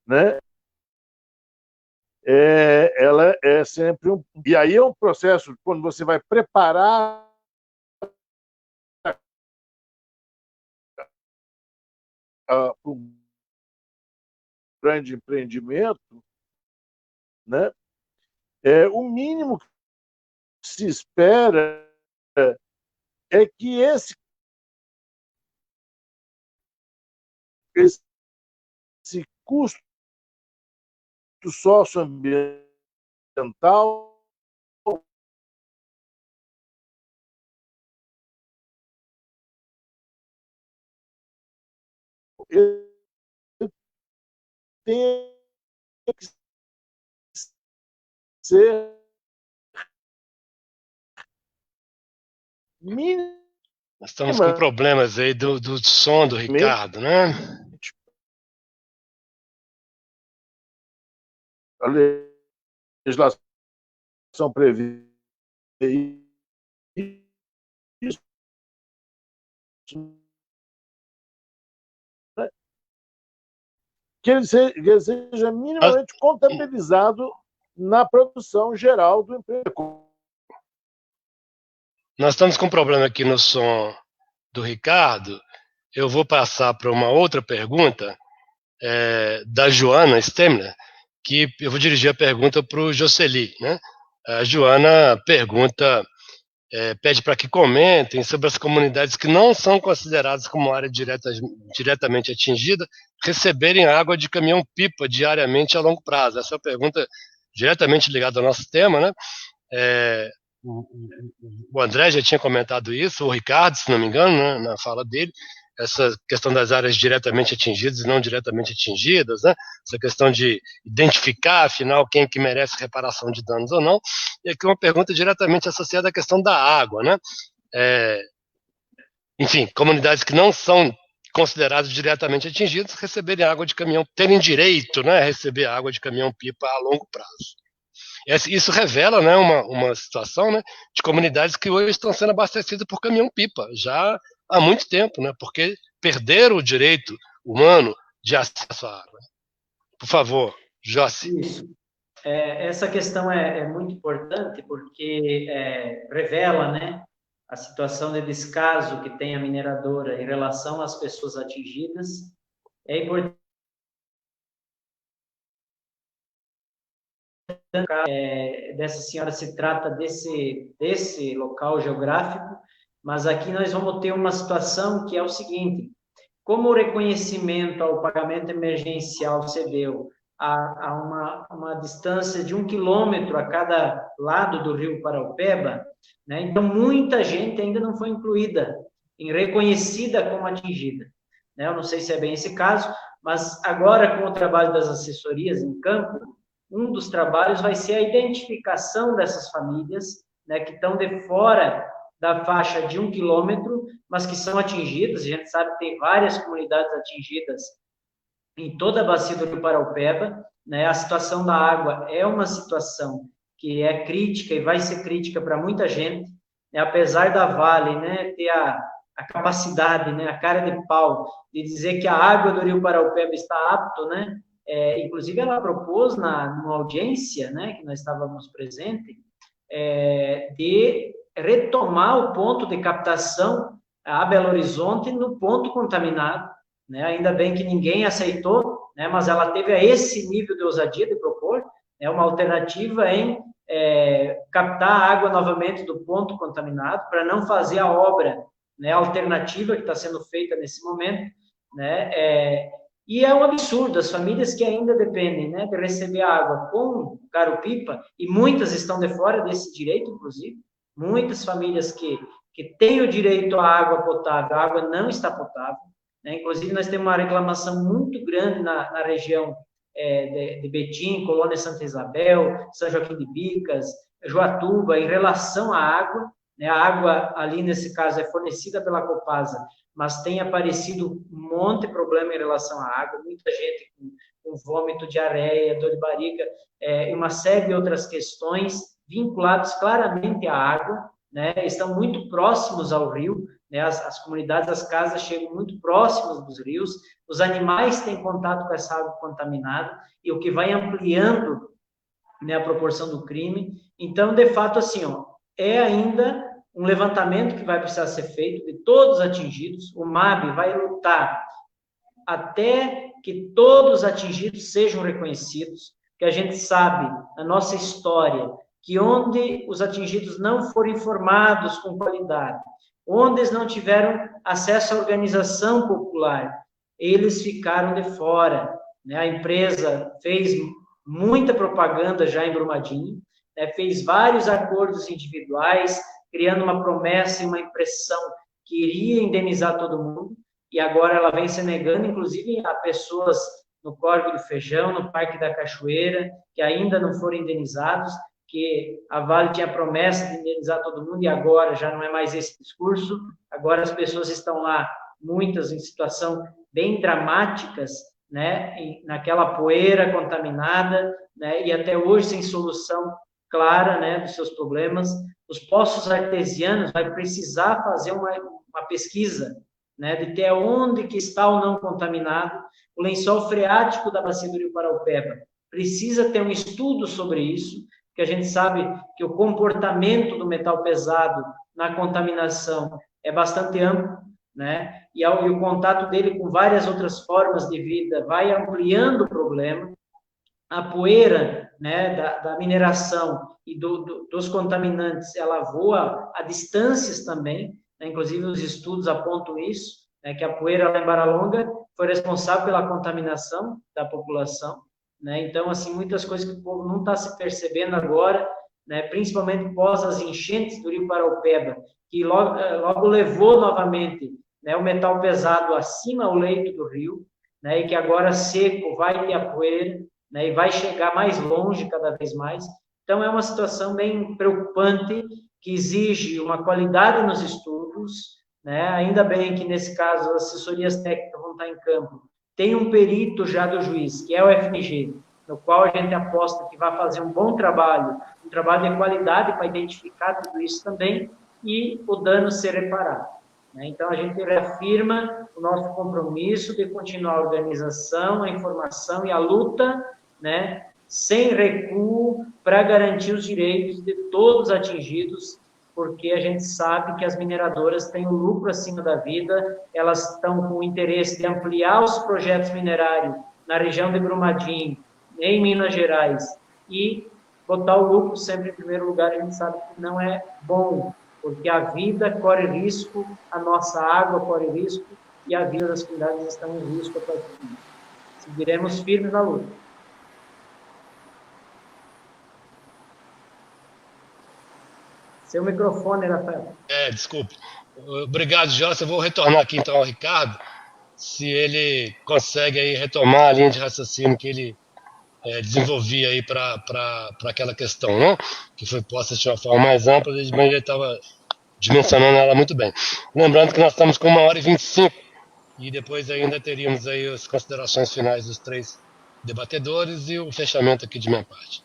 né, ela é sempre E aí é um processo, quando você vai preparar para um grande empreendimento, né, o mínimo que se espera é que esse custo socioambiental tem que ser minimamente. Nós estamos com problemas aí do som do Ricardo, né? A legislação prevê isso, né? Que ele seja minimamente contabilizado na produção geral do emprego. Nós estamos com um problema aqui no som do Ricardo. Eu vou passar para uma outra pergunta da Joana Stemler, que eu vou dirigir a pergunta para o Jocely. Né? A Joana pergunta, pede para que comentem sobre as comunidades que não são consideradas como área diretamente atingida receberem água de caminhão-pipa diariamente a longo prazo. Essa é uma pergunta diretamente ligada ao nosso tema, né? O André já tinha comentado isso, o Ricardo, se não me engano, né, na fala dele, essa questão das áreas diretamente atingidas e não diretamente atingidas, né, essa questão de identificar, afinal, quem que merece reparação de danos ou não, e aqui uma pergunta diretamente associada à questão da água, né, enfim, comunidades que não são consideradas diretamente atingidas receberem água de caminhão, terem direito, né, a receber água de caminhão-pipa a longo prazo. Isso revela, né, uma situação, né, de comunidades que hoje estão sendo abastecidas por caminhão-pipa, já há muito tempo, né, porque perderam o direito humano de acesso à água. Por favor, Jossi. Isso. Essa questão é muito importante porque revela, né, a situação de descaso que tem a mineradora em relação às pessoas atingidas. É importante dessa senhora se trata desse local geográfico, mas aqui nós vamos ter uma situação que é o seguinte: como o reconhecimento ao pagamento emergencial se deu a uma distância de 1 quilômetro a cada lado do rio Paraupeba, né, então muita gente ainda não foi incluída, reconhecida como atingida. Né? Eu não sei se é bem esse caso, mas agora com o trabalho das assessorias em campo, um dos trabalhos vai ser a identificação dessas famílias, né, que estão de fora da faixa de 1 quilômetro, mas que são atingidas. A gente sabe que tem várias comunidades atingidas em toda a bacia do Rio Paraupeba. Né? A situação da água é uma situação que é crítica e vai ser crítica para muita gente. Né? Apesar da Vale, né, ter a capacidade, né, a cara de pau de dizer que a água do Rio Paraupeba está apto, né? Inclusive ela propôs numa audiência, né, que nós estávamos presentes, de retomar o ponto de captação a Belo Horizonte no ponto contaminado, né? Ainda bem que ninguém aceitou, né? Mas ela teve a esse nível de ousadia de propor, né, uma alternativa em captar a água novamente do ponto contaminado para não fazer a obra, né, alternativa que está sendo feita nesse momento, né? E é um absurdo, as famílias que ainda dependem, né, de receber água com garupipa, e muitas estão de fora desse direito, inclusive, muitas famílias que têm o direito à água potável, a água não está potável, né? Inclusive nós temos uma reclamação muito grande na região de Betim, Colônia Santa Isabel, São Joaquim de Bicas, Joatuba, em relação à água, né? A água ali, nesse caso, é fornecida pela Copasa, mas tem aparecido um monte de problema em relação à água, muita gente com vômito, diarreia, dor de barriga, e uma série de outras questões vinculadas claramente à água, né? Estão muito próximos ao rio, né? As comunidades, as casas chegam muito próximas dos rios, os animais têm contato com essa água contaminada, e o que vai ampliando, né, a proporção do crime. Então, de fato, assim, ó, ainda um levantamento que vai precisar ser feito de todos os atingidos. O MAB vai lutar até que todos os atingidos sejam reconhecidos, que a gente sabe, na nossa história, que onde os atingidos não foram informados com qualidade, onde eles não tiveram acesso à organização popular, eles ficaram de fora, né? A empresa fez muita propaganda já em Brumadinho, né? Fez vários acordos individuais, criando uma promessa e uma impressão que iria indenizar todo mundo, e agora ela vem se negando, inclusive a pessoas no Córrego do Feijão, no Parque da Cachoeira, que ainda não foram indenizados, que a Vale tinha promessa de indenizar todo mundo, e agora já não é mais esse discurso, agora as pessoas estão lá, muitas em situação bem dramáticas, né, naquela poeira contaminada, né, e até hoje sem solução clara, né, dos seus problemas. Os poços artesianos vai precisar fazer uma pesquisa, né, de até onde que está ou não contaminado. O lençol freático da bacia do Rio Paraupeba precisa ter um estudo sobre isso, porque a gente sabe que o comportamento do metal pesado na contaminação é bastante amplo, né, e o contato dele com várias outras formas de vida vai ampliando o problema. A poeira, né, da mineração e dos contaminantes, ela voa a distâncias também, né? Inclusive os estudos apontam isso, né, que a poeira lá em Baralonga foi responsável pela contaminação da população, né? Então, assim, muitas coisas que o povo não está se percebendo agora, né, principalmente pós as enchentes do Rio Paraupeba, que logo levou novamente, né, o metal pesado acima ao leito do rio, né, e que agora seco vai ter a poeira, né, e vai chegar mais longe cada vez mais. Então, é uma situação bem preocupante, que exige uma qualidade nos estudos, né? Ainda bem que, nesse caso, as assessorias técnicas vão estar em campo. Tem um perito já do juiz, que é o FMG, no qual a gente aposta que vai fazer um bom trabalho, um trabalho de qualidade para identificar tudo isso também, e o dano ser reparado. Então, a gente reafirma o nosso compromisso de continuar a organização, a informação e a luta, né, sem recuo, para garantir os direitos de todos os atingidos, porque a gente sabe que as mineradoras têm o lucro acima da vida, elas estão com o interesse de ampliar os projetos minerários na região de Brumadinho, em Minas Gerais, e botar o lucro sempre em primeiro lugar. A gente sabe que não é bom, porque a vida corre risco, a nossa água corre risco, e a vida das comunidades estão em risco a partir disso. Seguiremos firmes na luta. Seu microfone, Rafael. Desculpe. Obrigado, José. Eu vou retornar aqui então ao Ricardo, se ele consegue aí retomar a linha de raciocínio que ele desenvolvia aí para aquela questão, né? Que foi posta de uma forma mais ampla, mas ele estava dimensionando ela muito bem. Lembrando que nós estamos com 1h25 e depois ainda teríamos aí as considerações finais dos três debatedores e o fechamento aqui de minha parte.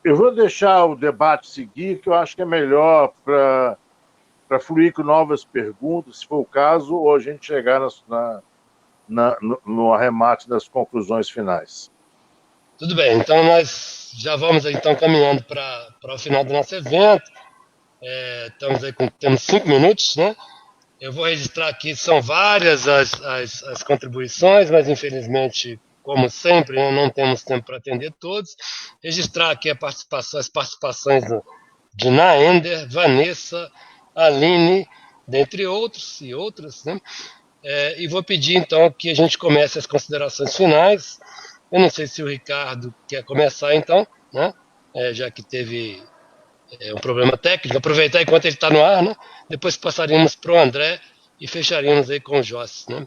Eu vou deixar o debate seguir, que eu acho que é melhor para fluir com novas perguntas, se for o caso, ou a gente chegar no arremate das conclusões finais. Tudo bem, então nós já vamos então caminhando para o final do nosso evento. Estamos aí temos 5 minutos, né? Eu vou registrar aqui, são várias as contribuições, mas infelizmente, como sempre, não temos tempo para atender todos. Registrar aqui as participações de Naender, Vanessa, Aline, dentre outros e outras, né? E vou pedir então que a gente comece as considerações finais. Eu não sei se o Ricardo quer começar então, né? Já que teve um problema técnico, aproveitar enquanto ele está no ar, né? Depois passaríamos para o André e fecharíamos aí com o Joss, né?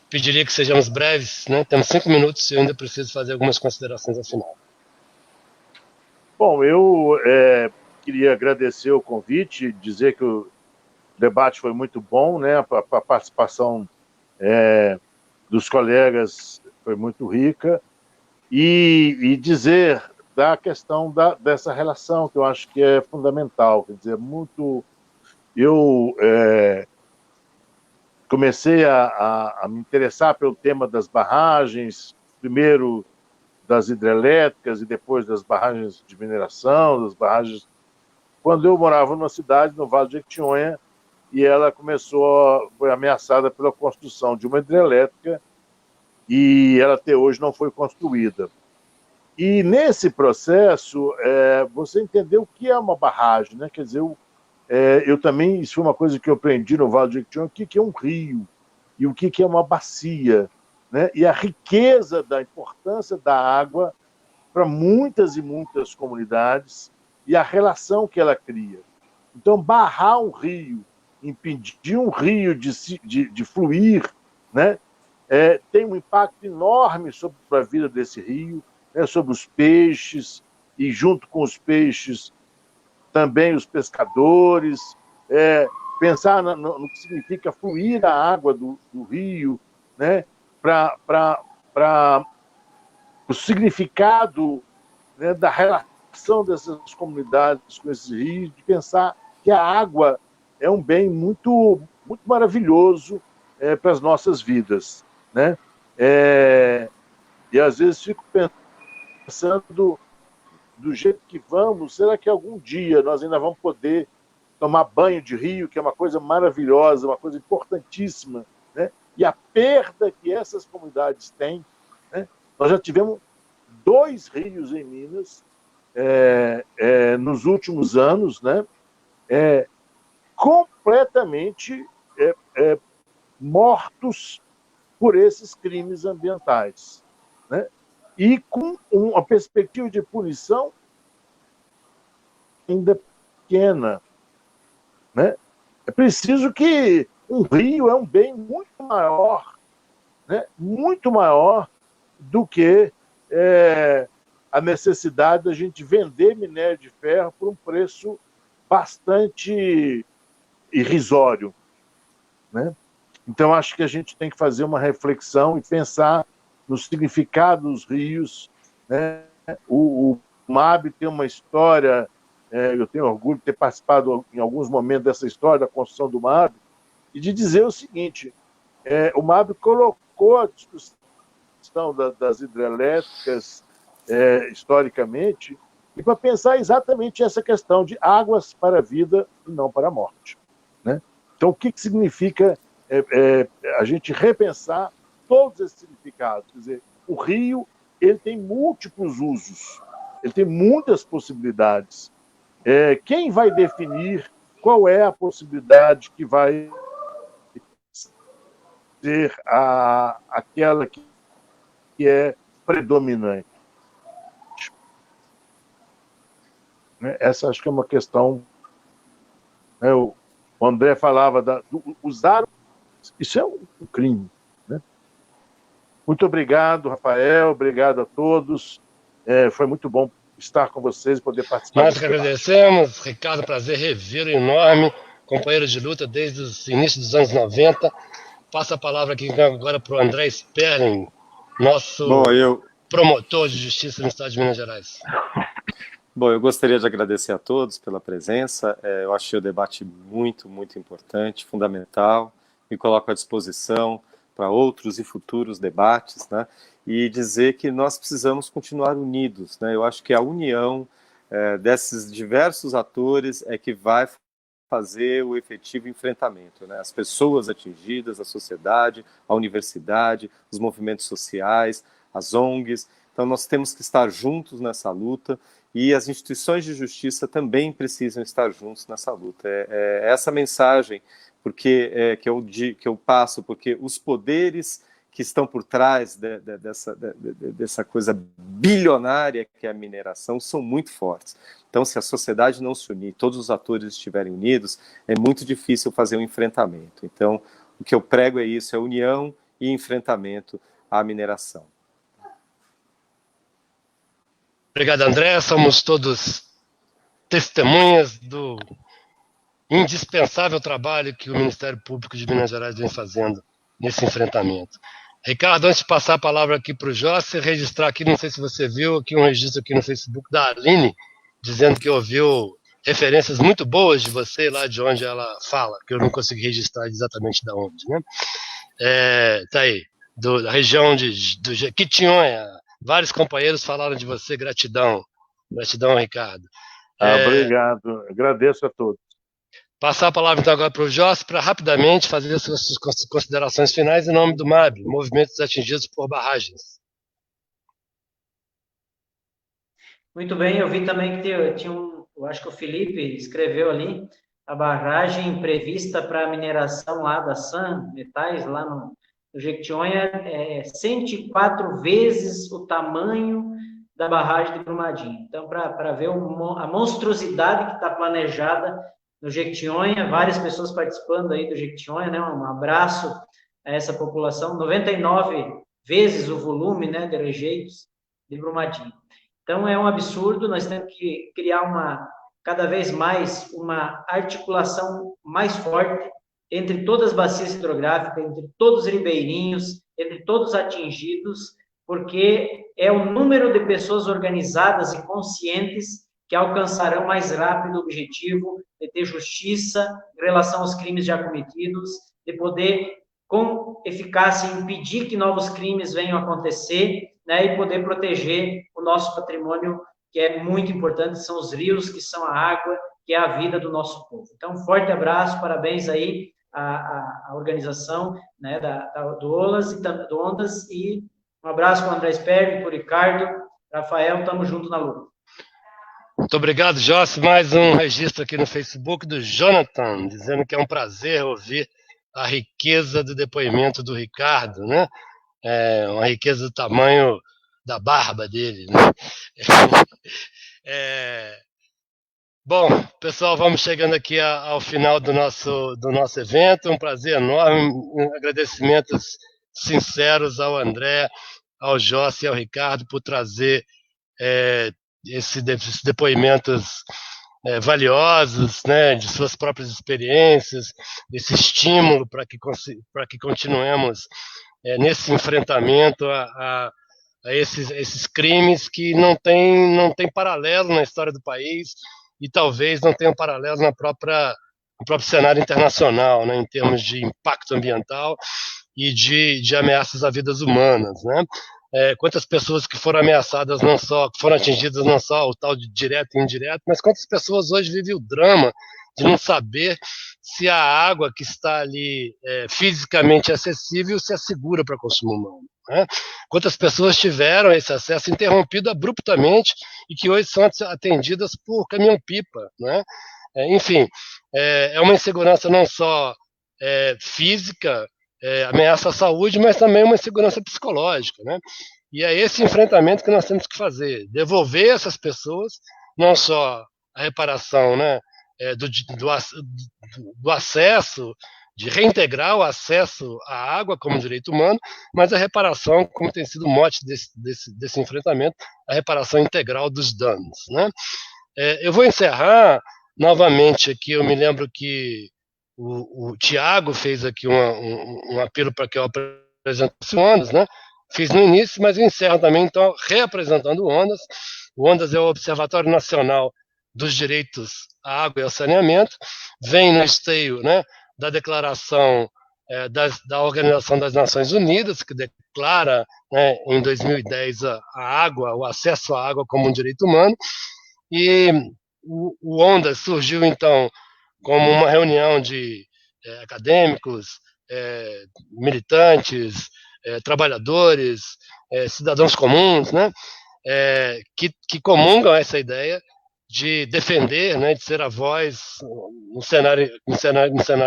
Pediria que sejamos breves, né? Temos 5 minutos e eu ainda preciso fazer algumas considerações ao final. Bom, eu queria agradecer o convite, dizer que o debate foi muito bom, né? A participação dos colegas foi muito rica, e dizer da questão dessa relação, que eu acho que é fundamental. Quer dizer, eu comecei a me interessar pelo tema das barragens, primeiro das hidrelétricas e depois das barragens de mineração, das barragens, quando eu morava numa cidade, no Vale de Jequitinhonha, e ela foi ameaçada pela construção de uma hidrelétrica, e ela até hoje não foi construída. E nesse processo, você entendeu o que é uma barragem, né? Quer dizer, eu também, isso foi uma coisa que eu aprendi no Vale de Jequitinhonha, o que é um rio e o que é uma bacia, né? E a riqueza da importância da água para muitas e muitas comunidades e a relação que ela cria. Então, barrar um rio, impedir um rio de fluir, né? Tem um impacto enorme sobre a vida desse rio, né? Sobre os peixes, e junto com os peixes também os pescadores, pensar no que significa fluir a água do rio, né? Para o significado, né, da relação dessas comunidades com esses rios, de pensar que a água é um bem muito, muito maravilhoso para as nossas vidas, né? E às vezes fico pensando, do jeito que vamos, será que algum dia nós ainda vamos poder tomar banho de rio, que é uma coisa maravilhosa, uma coisa importantíssima, né? E a perda que essas comunidades têm, né? Nós já tivemos 2 rios em Minas nos últimos anos, né? Completamente mortos por esses crimes ambientais, né? E com uma perspectiva de punição ainda pequena, né? É preciso que um rio é um bem muito maior, né? Muito maior do que a necessidade da gente vender minério de ferro por um preço bastante irrisório, né? Então, acho que a gente tem que fazer uma reflexão e pensar no significado dos rios, né? O MAB tem uma história, eu tenho orgulho de ter participado em alguns momentos dessa história da construção do MAB, e de dizer o seguinte: o MAB colocou a discussão das hidrelétricas historicamente, e para pensar exatamente essa questão de águas para a vida e não para a morte, né? Então, o que significa a gente repensar todos esses significados? Quer dizer, o rio, ele tem múltiplos usos, ele tem muitas possibilidades. Quem vai definir qual é a possibilidade que vai ser aquela que é predominante? Essa acho que é uma questão, né? O André falava do usar, isso é um crime, né? Muito obrigado, Rafael, obrigado a todos, foi muito bom estar com vocês e poder participar. Nós que agradecemos, Ricardo, prazer revê-lo enorme, companheiro de luta desde os inícios dos anos 90. Passo a palavra aqui agora para o André Sperling, nosso promotor de justiça no estado de Minas Gerais. Bom, eu gostaria de agradecer a todos pela presença. Eu achei o debate muito, muito importante, fundamental. Me coloco à disposição para outros e futuros debates, né? E dizer que nós precisamos continuar unidos, né? Eu acho que a união desses diversos atores é que vai fazer o efetivo enfrentamento, né? As pessoas atingidas, a sociedade, a universidade, os movimentos sociais, as ONGs. Então nós temos que estar juntos nessa luta e as instituições de justiça também precisam estar juntos nessa luta. É essa mensagem porque que eu passo, porque os poderes que estão por trás dessa coisa bilionária que é a mineração são muito fortes. Então, se a sociedade não se unir, todos os atores estiverem unidos, é muito difícil fazer um enfrentamento. Então, o que eu prego é isso, é união e enfrentamento à mineração. Obrigado, André. Somos todos testemunhas do indispensável trabalho que o Ministério Público de Minas Gerais vem fazendo nesse enfrentamento. Ricardo, antes de passar a palavra aqui para o Jossi, registrar aqui, não sei se você viu, aqui um registro aqui no Facebook da Aline, dizendo que ouviu referências muito boas de você lá de onde ela fala, que eu não consegui registrar exatamente de onde, né? Tá aí, da região do Jequitinhonha. Vários companheiros falaram de você, gratidão. Gratidão, Ricardo. Obrigado, agradeço a todos. Passar a palavra então agora para o Jossi, para rapidamente fazer as suas considerações finais em nome do MAB, Movimentos Atingidos por Barragens. Muito bem, eu vi também que tinha eu acho que o Felipe escreveu ali, a barragem prevista para a mineração lá da San Metais, lá no Jequitinhonha, 104 vezes o tamanho da barragem de Brumadinho. Então, para ver a monstruosidade que está planejada no Jequitinhonha, várias pessoas participando aí do Jequitinhonha, né? Um abraço a essa população, 99 vezes o volume, né, de rejeitos de Brumadinho. Então, é um absurdo, nós temos que criar cada vez mais uma articulação mais forte entre todas as bacias hidrográficas, entre todos os ribeirinhos, entre todos os atingidos, porque é o número de pessoas organizadas e conscientes que alcançarão mais rápido o objetivo de ter justiça em relação aos crimes já cometidos, de poder, com eficácia, impedir que novos crimes venham a acontecer, né, e poder proteger o nosso patrimônio, que é muito importante, são os rios, que são a água, que é a vida do nosso povo. Então, um forte abraço, parabéns aí à organização, né, do Ondas, e um abraço para o André Sperry, para o Ricardo, Rafael, estamos juntos na luta. Muito obrigado, Jossi. Mais um registro aqui no Facebook do Jonathan, dizendo que é um prazer ouvir a riqueza do depoimento do Ricardo, né? Uma riqueza do tamanho da barba dele, né? Bom, pessoal, vamos chegando aqui ao final do nosso evento. Um prazer enorme, agradecimentos sinceros ao André, ao Jossi e ao Ricardo por trazer esses depoimentos valiosos, né, de suas próprias experiências, desse estímulo para que continuemos nesse enfrentamento a esses crimes que não tem paralelo na história do país e talvez não tenham paralelo no próprio cenário internacional, né, em termos de impacto ambiental e de ameaças a vidas humanas, né? Quantas pessoas que foram ameaçadas que foram atingidas não só o tal de direto e indireto, mas quantas pessoas hoje vivem o drama de não saber se a água que está ali fisicamente acessível se é segura para consumo humano, né? Quantas pessoas tiveram esse acesso interrompido abruptamente e que hoje são atendidas por caminhão-pipa, né? Enfim, é uma insegurança não só física, ameaça à saúde, mas também uma insegurança psicológica, né? E é esse enfrentamento que nós temos que fazer, devolver essas pessoas não só a reparação, né, do acesso, de reintegrar o acesso à água como direito humano, mas a reparação, como tem sido o mote desse enfrentamento, a reparação integral dos danos, né? Eu vou encerrar novamente aqui, eu me lembro que o Tiago fez aqui um apelo para que eu apresentasse o Ondas, né? fiz no início, mas eu encerro também, então, reapresentando o ONDAS. O ONDAS é o Observatório Nacional dos Direitos à Água e ao Saneamento, vem no esteio, né, da declaração da Organização das Nações Unidas, que declara, né, em 2010 a água, o acesso à água como um direito humano, e o ONDAS surgiu, então, como uma reunião de acadêmicos, militantes, trabalhadores, cidadãos comuns, né, que comungam essa ideia de defender, né, de ser a voz no cenário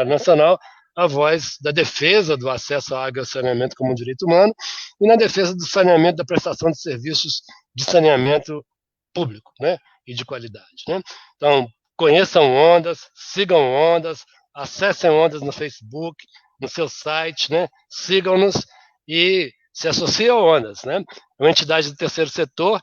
nacional, a voz da defesa do acesso à água e ao saneamento como um direito humano e na defesa do saneamento, da prestação de serviços de saneamento público, né, e de qualidade, né? Então, conheçam Ondas, sigam Ondas, acessem Ondas no Facebook, no seu site, né? Sigam-nos e se associem ao Ondas, né? É uma entidade do terceiro setor,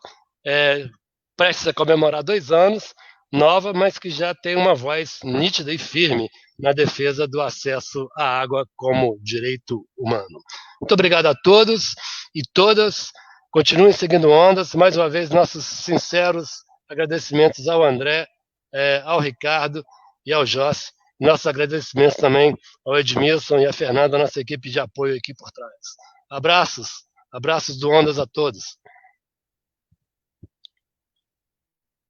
prestes a comemorar 2 anos, nova, mas que já tem uma voz nítida e firme na defesa do acesso à água como direito humano. Muito obrigado a todos e todas. Continuem seguindo Ondas. Mais uma vez, nossos sinceros agradecimentos ao André, ao Ricardo e ao Jossi. Nossos agradecimentos também ao Edmilson e à Fernanda, nossa equipe de apoio aqui por trás. Abraços do Ondas a todos.